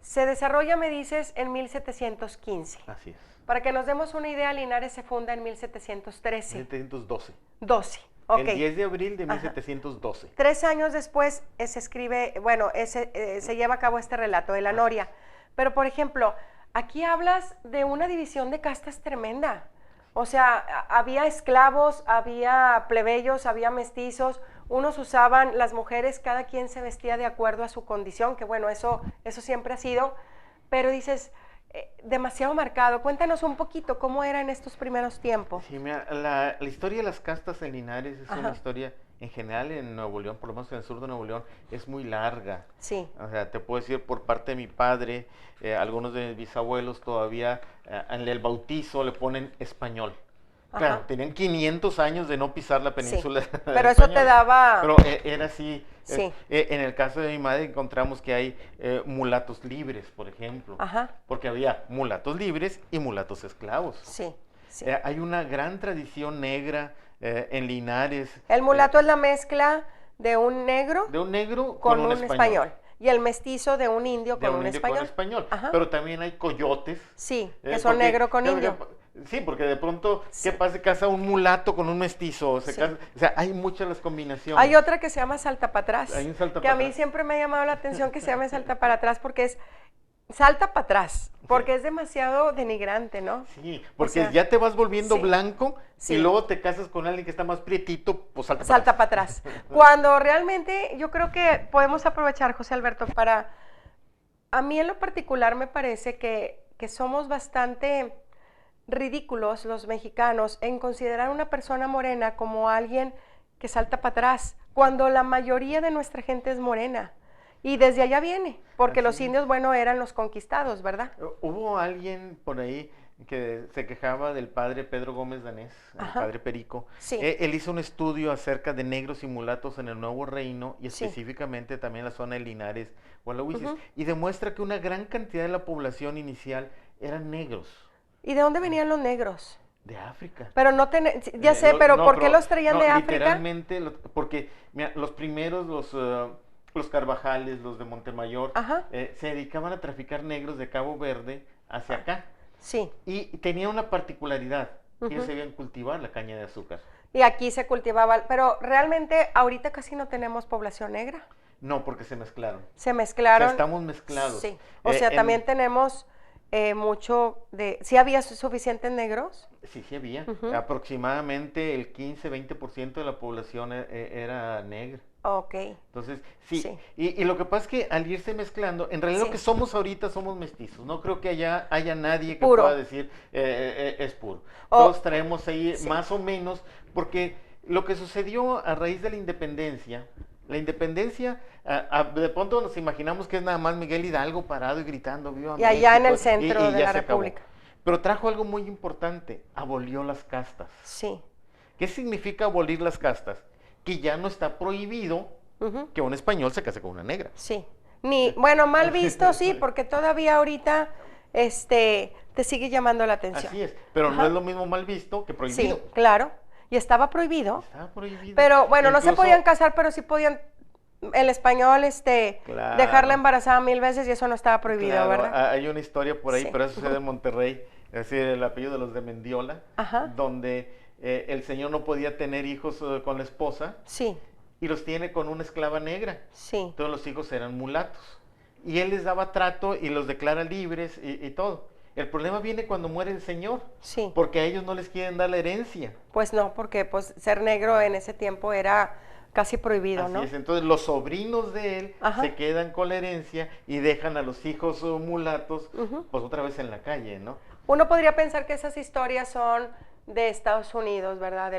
Se desarrolla, me dices, en 1715. Así es. Para que nos demos una idea, Linares se funda en 1713. 1712. 12, ok. El 10 de abril de 1712. 3 años después se escribe, bueno, se lleva a cabo este relato de la Noria. Pero, por ejemplo, aquí hablas de una división de castas tremenda. O sea, había esclavos, había plebeyos, había mestizos. Unos usaban, las mujeres, cada quien se vestía de acuerdo a su condición, que bueno, eso siempre ha sido. Pero dices, demasiado marcado. Cuéntanos un poquito cómo era en estos primeros tiempos. Sí, mira, la historia de las castas en Linares es Ajá. una historia, en general en Nuevo León, por lo menos en el sur de Nuevo León, es muy larga. Sí. O sea, te puedo decir por parte de mi padre, algunos de mis bisabuelos todavía en el bautizo le ponen español. Claro, Ajá. tenían 500 años de no pisar la península. Sí. Pero eso te daba... Pero era así. Sí. En el caso de mi madre encontramos que hay mulatos libres, por ejemplo. Ajá. Porque había mulatos libres y mulatos esclavos. Sí, sí. Hay una gran tradición negra en Linares. El mulato es la mezcla de un negro de un negro con un español. Y el mestizo de un indio De con un un indio español. con español. Ajá. Pero también hay coyotes. Sí, que son porque- negro con indio. Sí, porque de pronto, Sí. ¿qué pasa? Se casa un mulato con un mestizo. Sí. O sea, hay muchas las combinaciones. Hay otra que se llama salta para atrás. Hay un salta que pa' a mí atrás. siempre me ha llamado la atención que se llame salta para atrás porque es salta para atrás, porque es demasiado denigrante, ¿no? Sí, porque sea, ya te vas volviendo sí. blanco Sí. y luego te casas con alguien que está más prietito, pues salta, Salta para atrás. Cuando realmente yo creo que podemos aprovechar, José Alberto, para... A mí en lo particular me parece que somos bastante ridículos los mexicanos en considerar a una persona morena como alguien que salta para atrás, cuando la mayoría de nuestra gente es morena. Y desde allá viene, porque Así los es. indios, bueno, eran los conquistados, ¿verdad? Hubo alguien por ahí que se quejaba del padre Pedro Gómez Danés, el Ajá. padre Perico. Sí. Él hizo un estudio acerca de negros y mulatos en el Nuevo Reino y Sí. específicamente también en la zona de Linares, Gualahuises, Ujú. y demuestra que una gran cantidad de la población inicial eran negros ¿Y de dónde venían los negros? de África. Pero no ya sé, pero No, ¿por qué los traían no, de África? Literalmente, porque mira, los primeros, los Carvajales, los de Montemayor, Ajá. se dedicaban a traficar negros de Cabo Verde hacia acá. Sí. Y tenía una particularidad, ellos Ujú. sabían cultivar la caña de azúcar. Y aquí se cultivaba, pero realmente ahorita casi no tenemos población negra. No, porque se mezclaron. Se O mezclaron. sea, estamos mezclados. Sí. O sea, también tenemos mucho de... ¿Sí había suficientes negros? Sí, sí había. Ujú. Aproximadamente el 15-20% de la población era negra. Ok. Entonces, sí. Sí. Y lo que pasa es que al irse mezclando, en realidad Sí. lo que somos ahorita somos mestizos. No creo que haya nadie que Puro. pueda decir es puro. O- Todos traemos ahí sí. más o menos, porque lo que sucedió a raíz de la independencia, de pronto nos imaginamos que es nada más Miguel Hidalgo parado y gritando "Viva Y allá en el México", centro de ya la se acabó. República. Pero trajo algo muy importante, abolió las castas. Sí. ¿Qué significa abolir las castas? Que ya no está prohibido Ujú. que un español se case con una negra. Sí. Ni, bueno, mal visto sí, porque todavía ahorita te sigue llamando la atención. Así es, pero no es lo mismo mal visto que prohibido. Sí, claro. Y estaba prohibido. Estaba prohibido. Pero bueno, no se Incluso, podían casar, pero sí podían el español, claro, dejarla embarazada 1000 veces y eso no estaba prohibido, claro, ¿verdad? hay una historia por ahí, Sí. pero eso sucede en Monterrey, es decir, el apellido de los de Mendiola, Ajá. donde el señor no podía tener hijos con la esposa Sí, y los tiene con una esclava negra. sí. Todos los hijos eran mulatos. Y él les daba trato y los declara libres y todo. El problema viene cuando muere el señor, Sí. porque a ellos no les quieren dar la herencia. Pues no, porque pues ser negro en ese tiempo era casi prohibido, Así ¿no? es, entonces los sobrinos de él Ajá. se quedan con la herencia y dejan a los hijos mulatos, Ujú. pues otra vez en la calle, ¿no? Uno podría pensar que esas historias son de Estados Unidos, ¿verdad?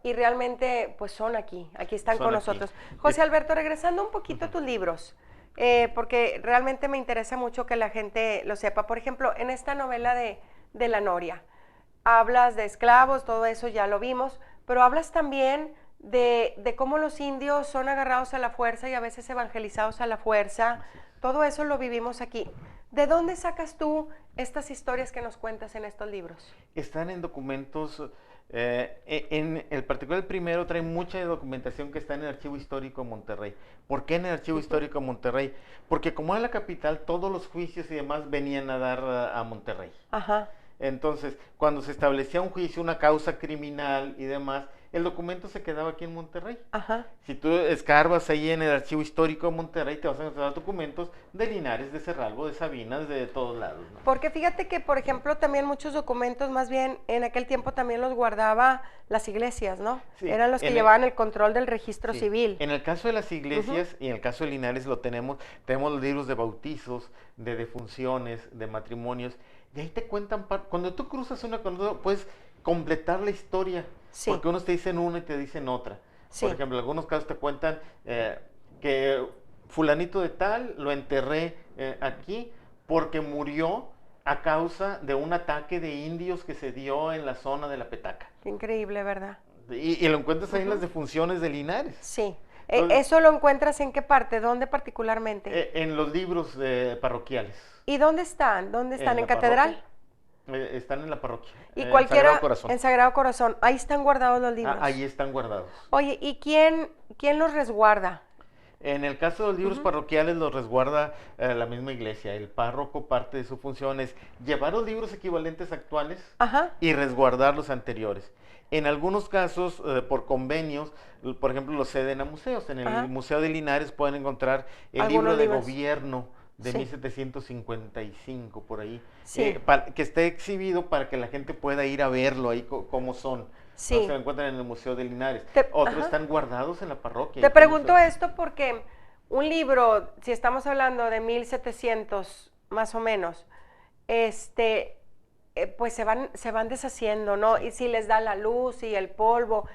Y realmente, pues son aquí están Son con aquí. nosotros. José Alberto, regresando un poquito a tus libros, porque realmente me interesa mucho que la gente lo sepa. Por ejemplo, en esta novela de La Noria, hablas de esclavos, todo eso ya lo vimos, pero hablas también de cómo los indios son agarrados a la fuerza y a veces evangelizados a la fuerza. Todo eso lo vivimos aquí. ¿De dónde sacas tú estas historias que nos cuentas en estos libros? Están en documentos, en el particular el primero trae mucha documentación que está en el Archivo Histórico de Monterrey. ¿Por qué en el Archivo Histórico de Monterrey? Porque como es la capital, todos los juicios y demás venían a dar a Monterrey. Ajá. Entonces, cuando se establecía un juicio, una causa criminal y demás, el documento se quedaba aquí en Monterrey. Ajá. Si tú escarbas ahí en el Archivo Histórico de Monterrey, te vas a encontrar documentos de Linares, de Cerralbo, de Sabinas, de todos lados, ¿no? Porque fíjate que, por ejemplo, también muchos documentos, más bien en aquel tiempo también los guardaba las iglesias, ¿no? Sí, Eran los que en llevaban el control del registro Sí. civil. En el caso de las iglesias y en el caso de Linares lo tenemos los libros de bautizos, de defunciones, de matrimonios, y ahí te cuentan, cuando tú cruzas una con otra, puedes completar la historia, Sí. porque unos te dicen una y te dicen otra. Sí. Por ejemplo, en algunos casos te cuentan que fulanito de tal lo enterré aquí porque murió a causa de un ataque de indios que se dio en la zona de la Petaca. Qué increíble, ¿verdad? Y lo encuentras ahí en las defunciones de Linares. Sí. Entonces, ¿Eso lo encuentras en qué parte? ¿Dónde particularmente? en los libros parroquiales. ¿Y dónde están? ¿Dónde están? ¿En la catedral? parroquia. Están en la parroquia. Y en cualquiera, Sagrado Corazón. en Sagrado Corazón. Ahí están guardados los libros. Ahí están guardados. Oye, ¿y quién los resguarda? En el caso de los libros parroquiales los resguarda la misma iglesia. El párroco, parte de su función es llevar los libros equivalentes actuales Ajá. y resguardar los anteriores. En algunos casos, por convenios, por ejemplo, los ceden a museos. En el Ajá. Museo de Linares pueden encontrar el Algunos libro de libros. gobierno de Sí. 1755, por ahí, Sí. que esté exhibido para que la gente pueda ir a verlo ahí cómo son. Sí. ¿No? Se lo encuentran en el Museo de Linares. ajá. Otros están guardados en la parroquia. Te y pregunto todo eso. esto porque un libro, si estamos hablando de 1700 más o menos, pues se van deshaciendo, ¿no? Y si les da la luz y el polvo,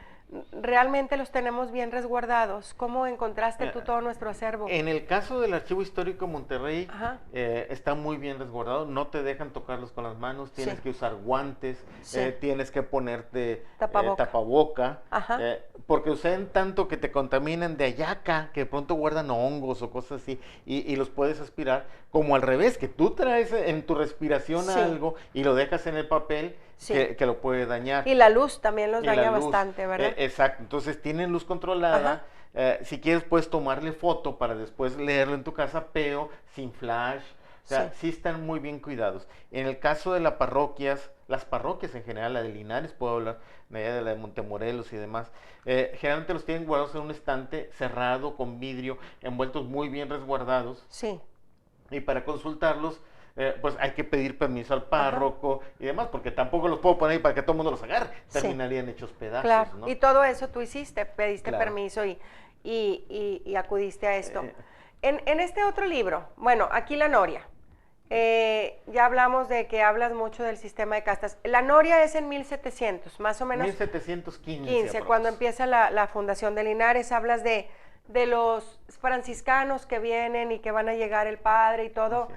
realmente los tenemos bien resguardados. ¿Cómo encontraste tú todo nuestro acervo? En el caso del Archivo Histórico de Monterrey, Ajá. está muy bien resguardado, no te dejan tocarlos con las manos, tienes Sí. que usar guantes, Sí. tienes que ponerte Tapaboca. Ajá. porque usan tanto que te contaminan de allá acá, que de pronto guardan hongos o cosas así, y los puedes aspirar, como al revés, que tú traes en tu respiración Sí. algo y lo dejas en el papel, Sí. que lo puede dañar. Y la luz también los Y la daña luz, bastante, ¿verdad? Exacto, entonces tienen luz controlada. Si quieres puedes tomarle foto para después leerlo en tu casa, pero sin flash. O sea, sí están muy bien cuidados. En el caso de las parroquias en general, la de Linares, puedo hablar de la de Montemorelos y demás, generalmente los tienen guardados en un estante cerrado, con vidrio, envueltos muy bien resguardados. Sí. Y para consultarlos, pues hay que pedir permiso al párroco y demás, porque tampoco los puedo poner ahí para que todo el mundo los agarre. Sí. Terminarían hechos pedazos, Claro, ¿no? y todo eso tú hiciste, pediste Claro. permiso y acudiste a esto. En este otro libro, bueno, aquí La Noria, ya hablamos de que hablas mucho del sistema de castas. La Noria es en 1700, más o menos. 1715. Cuando empieza la fundación de Linares, hablas de los franciscanos que vienen y que van a llegar el padre y todo.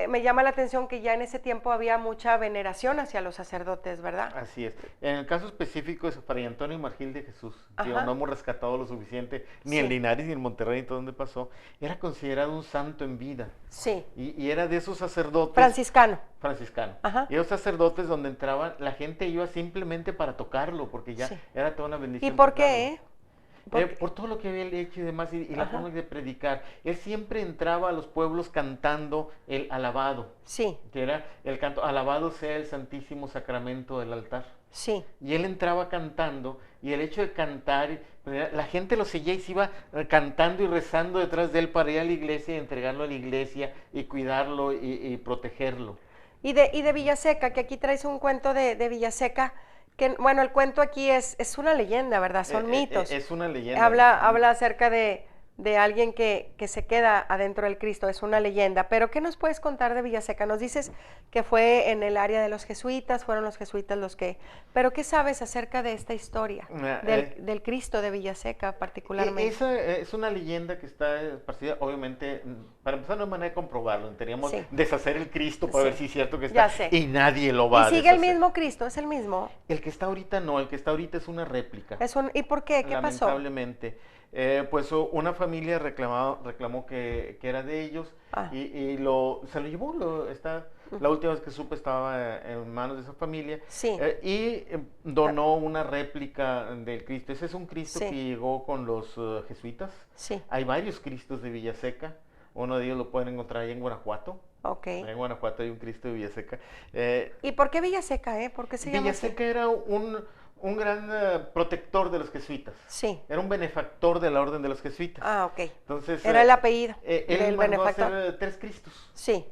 me llama la atención que ya en ese tiempo había mucha veneración hacia los sacerdotes, ¿verdad? Así es. En el caso específico es Fray Antonio Margil de Jesús. Digo, no hemos rescatado lo suficiente, ni en Linares, ni en Monterrey, ni todo donde pasó. Era considerado un santo en vida. Sí. Y era de esos sacerdotes. Franciscano. Y esos sacerdotes donde entraban, la gente iba simplemente para tocarlo, porque ya era toda una bendición. ¿Y por qué? Por todo lo que había hecho y demás, y la forma de predicar. Él siempre entraba a los pueblos cantando el alabado. Sí. Que era el canto, alabado sea el santísimo sacramento del altar. Sí. Y él entraba cantando, y el hecho de cantar, la gente lo seguía y se iba cantando y rezando detrás de él para ir a la iglesia y entregarlo a la iglesia y cuidarlo y protegerlo. Y de Villaseca, que aquí traes un cuento de Villaseca, que bueno, el cuento aquí es una leyenda, ¿verdad? Son mitos. Es una leyenda. Habla acerca de alguien que se queda adentro del Cristo, es una leyenda. Pero ¿qué nos puedes contar de Villaseca? Nos dices que fue en el área de los jesuitas, fueron los jesuitas los que... Pero ¿qué sabes acerca de esta historia? Del Cristo de Villaseca particularmente. Esa es una leyenda que está esparcida, obviamente, para empezar no hay manera de comprobarlo, teníamos deshacer el Cristo para ver si es cierto que está, y nadie lo va a deshacer. ¿Y sigue el mismo Cristo? ¿Es el mismo? El que está ahorita no, el que está ahorita es una réplica. ¿Y por qué? ¿Qué pasó? Lamentablemente. Pues una familia reclamó que era de ellos y se lo llevó. La última vez que supe estaba en manos de esa familia y donó una réplica del Cristo. Ese es un Cristo que llegó con los jesuitas. Hay varios Cristos de Villaseca. Uno de ellos lo pueden encontrar allá en Guanajuato. Okay. En Guanajuato hay un Cristo de Villaseca. ¿Y por qué Villaseca? ¿Por qué se llama Villaseca era un gran protector de los jesuitas. Sí. Era un benefactor de la orden de los jesuitas. Ok. Entonces, era el apellido del benefactor. Él mandó a hacer 3 Cristos. Sí.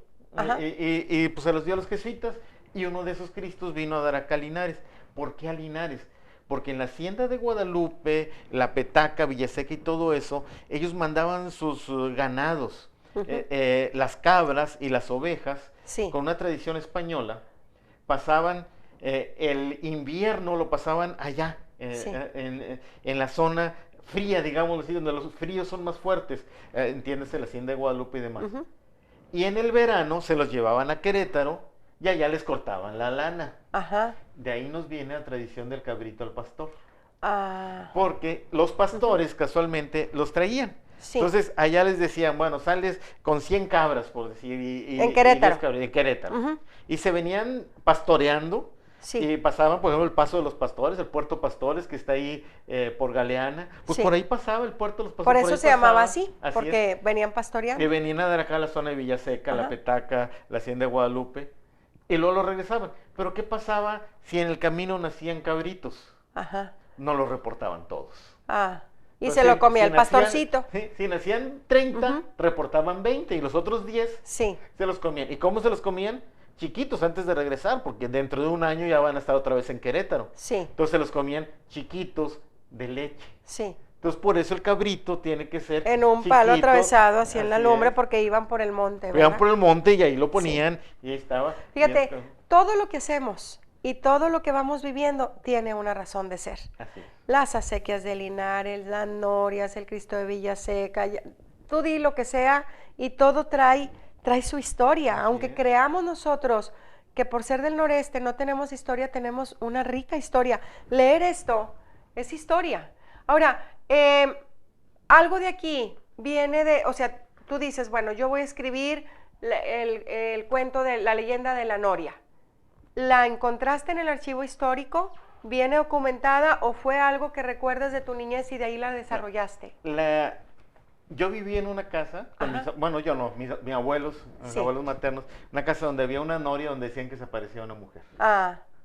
Y pues se los dio a los jesuitas, y uno de esos Cristos vino a dar acá a Linares. ¿Por qué a Linares? Porque en la hacienda de Guadalupe, la Petaca, Villaseca y todo eso, ellos mandaban sus ganados, las cabras y las ovejas, con una tradición española, pasaban el invierno, lo pasaban allá, en la zona fría, digamos así, donde los fríos son más fuertes, entiéndese, la hacienda de Guadalupe y demás. Y en el verano se los llevaban a Querétaro y allá les cortaban la lana. De ahí nos viene la tradición del cabrito al pastor. Porque los pastores casualmente los traían. Entonces allá les decían, bueno, sales con 100 cabras, por decir, en Querétaro. En Querétaro. Y se venían pastoreando. Y pasaban, por ejemplo, el Paso de los Pastores, el Puerto Pastores, que está ahí por Galeana. Pues por ahí pasaba el Puerto de los Pastores. Por eso se llamaba así, porque venían pastoreando. Y venían a dar acá a la zona de Villaseca, la Petaca, la hacienda de Guadalupe, y luego lo regresaban. Pero ¿qué pasaba si en el camino nacían cabritos? No los reportaban todos. Y entonces, se lo comía el pastorcito. Si nacían 30, reportaban 20, y los otros 10 se los comían. ¿Y cómo se los comían? Chiquitos antes de regresar, porque dentro de un año ya van a estar otra vez en Querétaro. Entonces se los comían chiquitos de leche. Entonces por eso el cabrito tiene que ser en un palo atravesado así en la lumbre, porque iban por el monte, ¿verdad? Iban por el monte y ahí lo ponían y ahí estaba. Fíjate, todo lo que hacemos y todo lo que vamos viviendo tiene una razón de ser. Las acequias de Linares, las norias, el Cristo de Villaseca, tú di lo que sea y todo trae su historia. Aunque creamos nosotros que por ser del noreste no tenemos historia, tenemos una rica historia. Leer esto es historia. Ahora, algo de aquí viene de, o sea, tú dices, bueno, yo voy a escribir el cuento de la leyenda de la noria. ¿La encontraste en el archivo histórico? ¿Viene documentada o fue algo que recuerdas de tu niñez y de ahí la desarrollaste? Yo viví en una casa, bueno, yo no, mis abuelos maternos, una casa donde había una noria donde decían que se aparecía una mujer.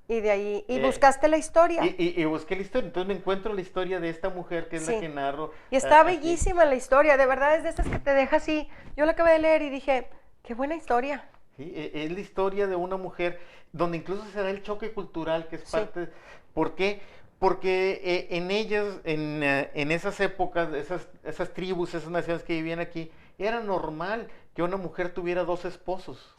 Y de ahí, ¿y buscaste la historia? Y busqué la historia, entonces me encuentro la historia de esta mujer que es la que narro. Y está bellísima la historia, de verdad es de esas que te deja así. Yo la acabé de leer y dije, qué buena historia. Es la historia de una mujer donde incluso se da el choque cultural, que es parte. ¿Por qué? Porque en ellas, en esas épocas, esas tribus, esas naciones que vivían aquí, era normal que una mujer tuviera 2 esposos.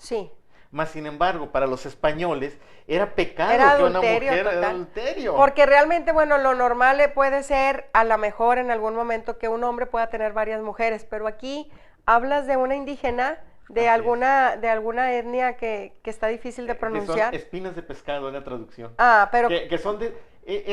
Más sin embargo, para los españoles era pecado que una mujer era adulterio. Porque realmente, bueno, lo normal puede ser a lo mejor en algún momento que un hombre pueda tener varias mujeres, pero aquí hablas de una indígena de alguna etnia que está difícil de Que pronunciar. son espinas de pescado en la traducción. Pero Que son de...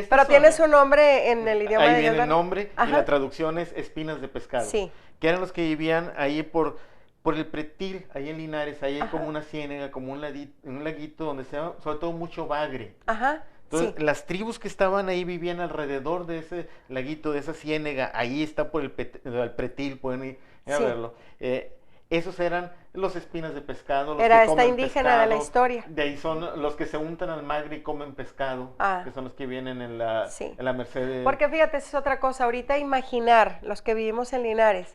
pero tiene su nombre en el idioma ahí de viene ellos, el nombre y Ajá. la traducción es espinas de pescado. Sí. Que eran los que vivían ahí por el Pretil, ahí en Linares, ahí hay Ajá. como una ciénaga, como un laguito donde se da sobre todo mucho bagre. Ajá. Entonces, Sí. las tribus que estaban ahí vivían alrededor de ese laguito, de esa ciénaga, ahí está por el Pretil, pueden ir a Sí. verlo. Esos eran los espinas de pescado, los Era que esta comen indígena pescado. de la historia. De ahí son los que se untan al magre y comen pescado, que son los que vienen en la Merced de... Porque fíjate, esa es otra cosa. Ahorita imaginar, los que vivimos en Linares,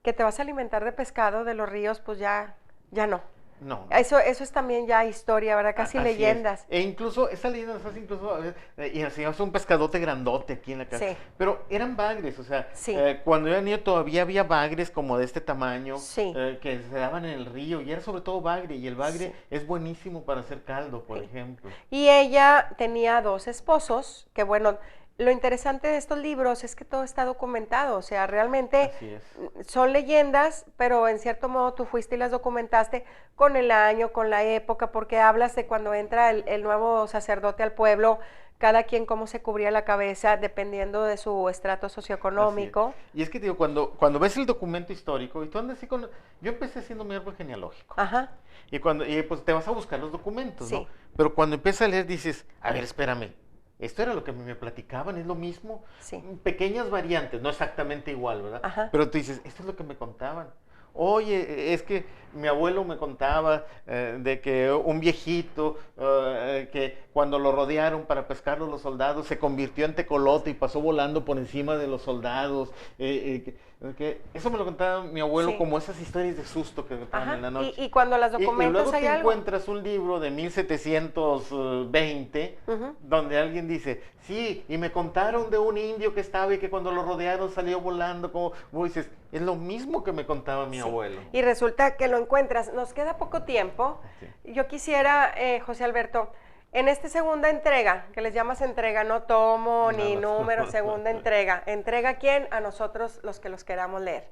que te vas a alimentar de pescado de los ríos, pues ya no. No. Eso es también ya historia, ¿verdad? Casi Así leyendas. Es. E incluso, esa leyenda nos hace incluso, y enseñamos un pescadote grandote aquí en la casa. Sí. Pero eran bagres, o sea, Sí. Cuando yo era niño todavía había bagres como de este tamaño, Sí. Que se daban en el río, y era sobre todo bagre, y el bagre Sí. es buenísimo para hacer caldo, por Sí. ejemplo. Y ella tenía 2 esposos, que bueno, lo interesante de estos libros es que todo está documentado, o sea, realmente Así es. son leyendas, pero en cierto modo tú fuiste y las documentaste con el año, con la época, porque hablas de cuando entra el nuevo sacerdote al pueblo, cada quien cómo se cubría la cabeza dependiendo de su estrato socioeconómico. Y es que digo, cuando ves el documento histórico, y tú andas así con... Yo empecé haciendo mi árbol genealógico. Ajá. Y pues te vas a buscar los documentos, Sí. ¿no? Pero cuando empiezas a leer dices, a ver, espérame, esto era lo que me platicaban, es lo mismo. Sí. Pequeñas variantes, no exactamente igual, ¿verdad? Ajá. Pero tú dices, esto es lo que me contaban. Oye, es que mi abuelo me contaba de que un viejito que cuando lo rodearon para pescarlo los soldados se convirtió en tecolote y pasó volando por encima de los soldados. Que eso me lo contaba mi abuelo, Sí. como esas historias de susto que contaban en la noche. Y cuando las documentas y luego hay te algo. encuentras un libro de 1720 donde alguien dice, sí, y me contaron de un indio que estaba y que cuando lo rodearon salió volando, como vos dices, es lo mismo que me contaba mi abuelo. Y resulta que lo encuentras. Nos queda poco tiempo. Sí. Yo quisiera, José Alberto, en esta segunda entrega, que les llamas entrega, no tomo ni número, segunda entrega. ¿Entrega a quién? A nosotros los que los queramos leer.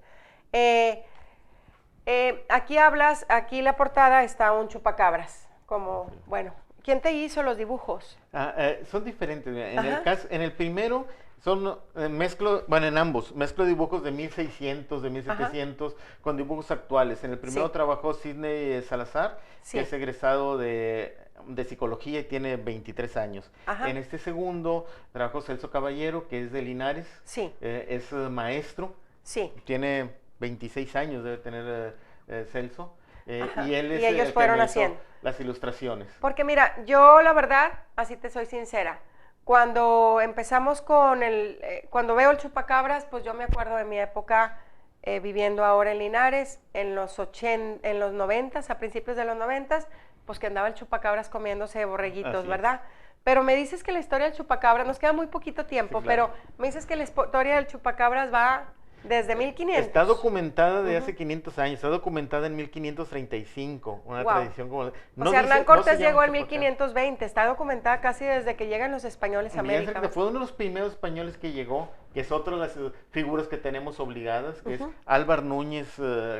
Aquí hablas, aquí la portada está un chupacabras, como, bueno, ¿quién te hizo los dibujos? Son diferentes. En el primero son en ambos, mezclo dibujos de 1600, de 1700 con dibujos actuales. En el primero trabajó Sidney Salazar, que es egresado de psicología y tiene 23 años. Ajá. En este segundo trabajó Celso Caballero, que es de Linares, es maestro, tiene 26 años, debe tener Celso, y él es ellos el fueron que me hizo haciendo las ilustraciones. Porque mira, yo la verdad, así te soy sincera, cuando empezamos con cuando veo el chupacabras, pues yo me acuerdo de mi época viviendo ahora en Linares, en los 90s, a principios de los 90s, pues que andaba el chupacabras comiéndose borreguitos, Así ¿verdad? Pero me dices que la historia del chupacabras, nos queda muy poquito tiempo, Sí, claro. pero me dices que la historia del chupacabras va desde 1500. Está documentada de hace 500 años, está documentada en 1535, una tradición como... O sea, Hernán Cortés llegó en 1520, está documentada casi desde que llegan los españoles a América. Fue uno de los primeros españoles que llegó, que es otra de las figuras que tenemos obligadas, que es Álvar Núñez,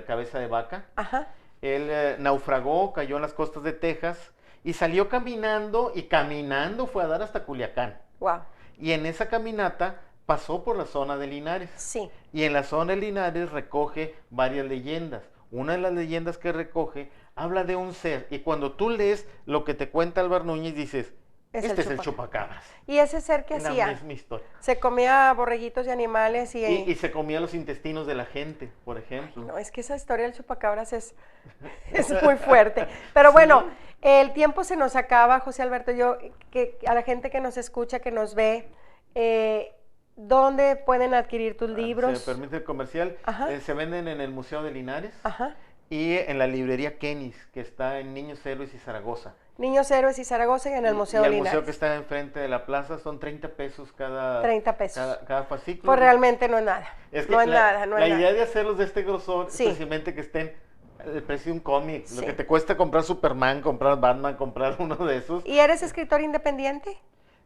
cabeza de vaca. Ajá. Él naufragó, cayó en las costas de Texas y salió caminando, y caminando fue a dar hasta Culiacán. Wow. Y en esa caminata pasó por la zona de Linares. Sí. Y en la zona de Linares recoge varias leyendas. Una de las leyendas que recoge habla de un ser, y cuando tú lees lo que te cuenta Álvar Núñez dices, este es el chupacabras. ¿Y ese ser qué hacía? La misma historia. Se comía borreguitos y animales y se comía los intestinos de la gente, por ejemplo. Ay, no, es que esa historia del chupacabras es muy fuerte. Pero bueno, el tiempo se nos acaba, José Alberto. Yo, a la gente que nos escucha, que nos ve, ¿dónde pueden adquirir tus libros? Se permite el comercial. Se venden en el Museo de Linares. Ajá. Y en la librería Kenis, que está en Niños Héroes y Zaragoza. Niños Héroes y Zaragoza, y en el Museo de Linares. Y el museo que está enfrente de la plaza son 30 pesos cada... 30 pesos. Cada fascículo. Pues realmente no es nada. Es que no es nada. La idea de hacerlos de este grosor Sí. es precisamente que estén el precio de un cómic. Sí. Lo que te cuesta comprar Superman, comprar Batman, comprar uno de esos. ¿Y eres escritor independiente?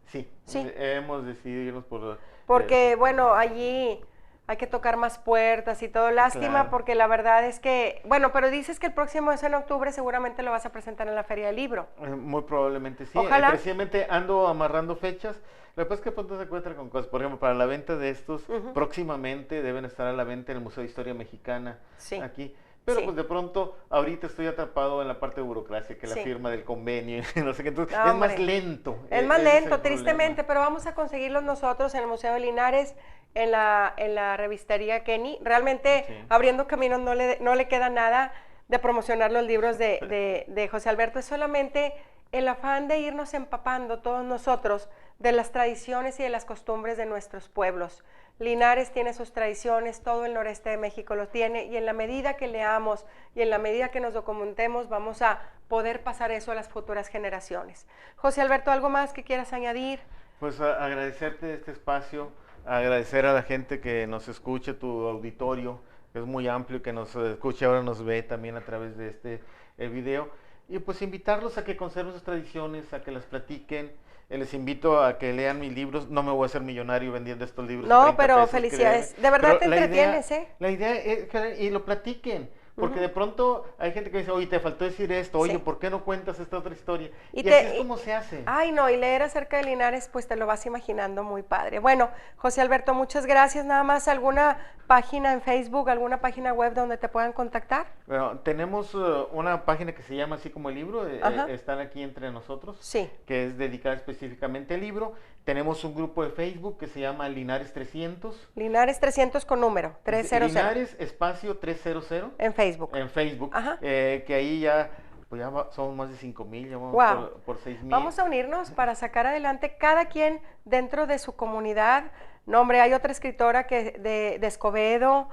Sí. Sí. Hemos decidido irnos por... Porque, bueno, allí hay que tocar más puertas y todo. Lástima, Claro. porque la verdad es que, bueno, pero dices que el próximo es en octubre, seguramente lo vas a presentar en la Feria del Libro. Muy probablemente sí. Ojalá. Precisamente ando amarrando fechas. Lo que pasa es que pronto se encuentra con cosas. Por ejemplo, para la venta de estos, próximamente deben estar a la venta en el Museo de Historia Mexicana, Sí. aquí. Pero Sí. pues de pronto, ahorita estoy atrapado en la parte de burocracia, que la Sí. firma del convenio, no sé qué. Entonces, No, es más hombre. lento. Es más ese el lento, tristemente, problema. pero vamos a conseguirlos nosotros en el Museo de Linares, en la revistería Kenny. Realmente, Sí. Abriendo Caminos no le queda nada de promocionar los libros de José Alberto. Es solamente el afán de irnos empapando todos nosotros de las tradiciones y de las costumbres de nuestros pueblos. Linares tiene sus tradiciones, todo el noreste de México lo tiene, y en la medida que leamos y en la medida que nos documentemos, vamos a poder pasar eso a las futuras generaciones. José Alberto, ¿algo más que quieras añadir? Pues agradecerte este espacio, agradecer a la gente que nos escucha, tu auditorio, que es muy amplio, que nos escucha, ahora nos ve también a través de este video, y pues invitarlos a que conserven sus tradiciones, a que las platiquen. Les invito a que lean mis libros. No me voy a hacer millonario vendiendo estos libros. No, de 30 pero pesos, felicidades. créeme. De verdad Pero te entretienes, ¿eh? La idea es y lo platiquen. Porque de pronto hay gente que dice, oye, te faltó decir esto, oye, Sí. ¿por qué no cuentas esta otra historia? Y Y así es como se hace. Ay, no, y leer acerca de Linares, pues te lo vas imaginando muy padre. Bueno, José Alberto, muchas gracias. Nada más, ¿alguna página en Facebook, alguna página web donde te puedan contactar? Bueno, tenemos una página que se llama así como el libro, Ajá. están aquí entre nosotros, Sí. que es dedicada específicamente al libro. Tenemos un grupo de Facebook que se llama Linares 300. Linares 300 con número, 300. Linares espacio 300 En Facebook. en Facebook, Ajá. que ahí ya, pues ya son más de 5,000, ya vamos Wow. por 6,000. Vamos a unirnos para sacar adelante cada quien dentro de su comunidad. No, hombre, hay otra escritora que de Escobedo,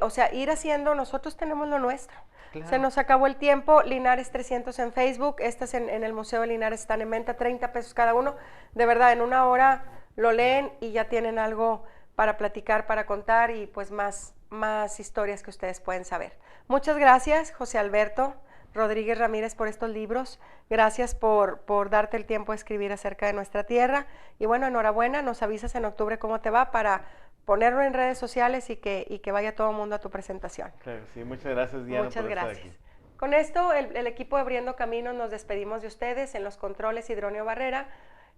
o sea, ir haciendo, nosotros tenemos lo nuestro. Claro. Se nos acabó el tiempo. Linares 300 en Facebook, estas en el Museo de Linares están en venta, 30 pesos cada uno. De verdad, en una hora lo leen y ya tienen algo para platicar, para contar, y pues más historias que ustedes pueden saber. Muchas gracias, José Alberto Rodríguez Ramírez, por estos libros. Gracias por darte el tiempo de escribir acerca de nuestra tierra. Y bueno, enhorabuena, nos avisas en octubre cómo te va para ponerlo en redes sociales y que vaya todo el mundo a tu presentación. Claro, sí, muchas gracias, Diana, Muchas por estar gracias. aquí. Con esto, el equipo de Abriendo Caminos nos despedimos de ustedes. En los controles, Hidronio Barrera,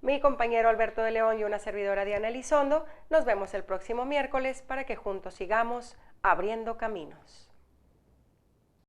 mi compañero Alberto de León y una servidora, Diana Elizondo. Nos vemos el próximo miércoles para que juntos sigamos abriendo caminos.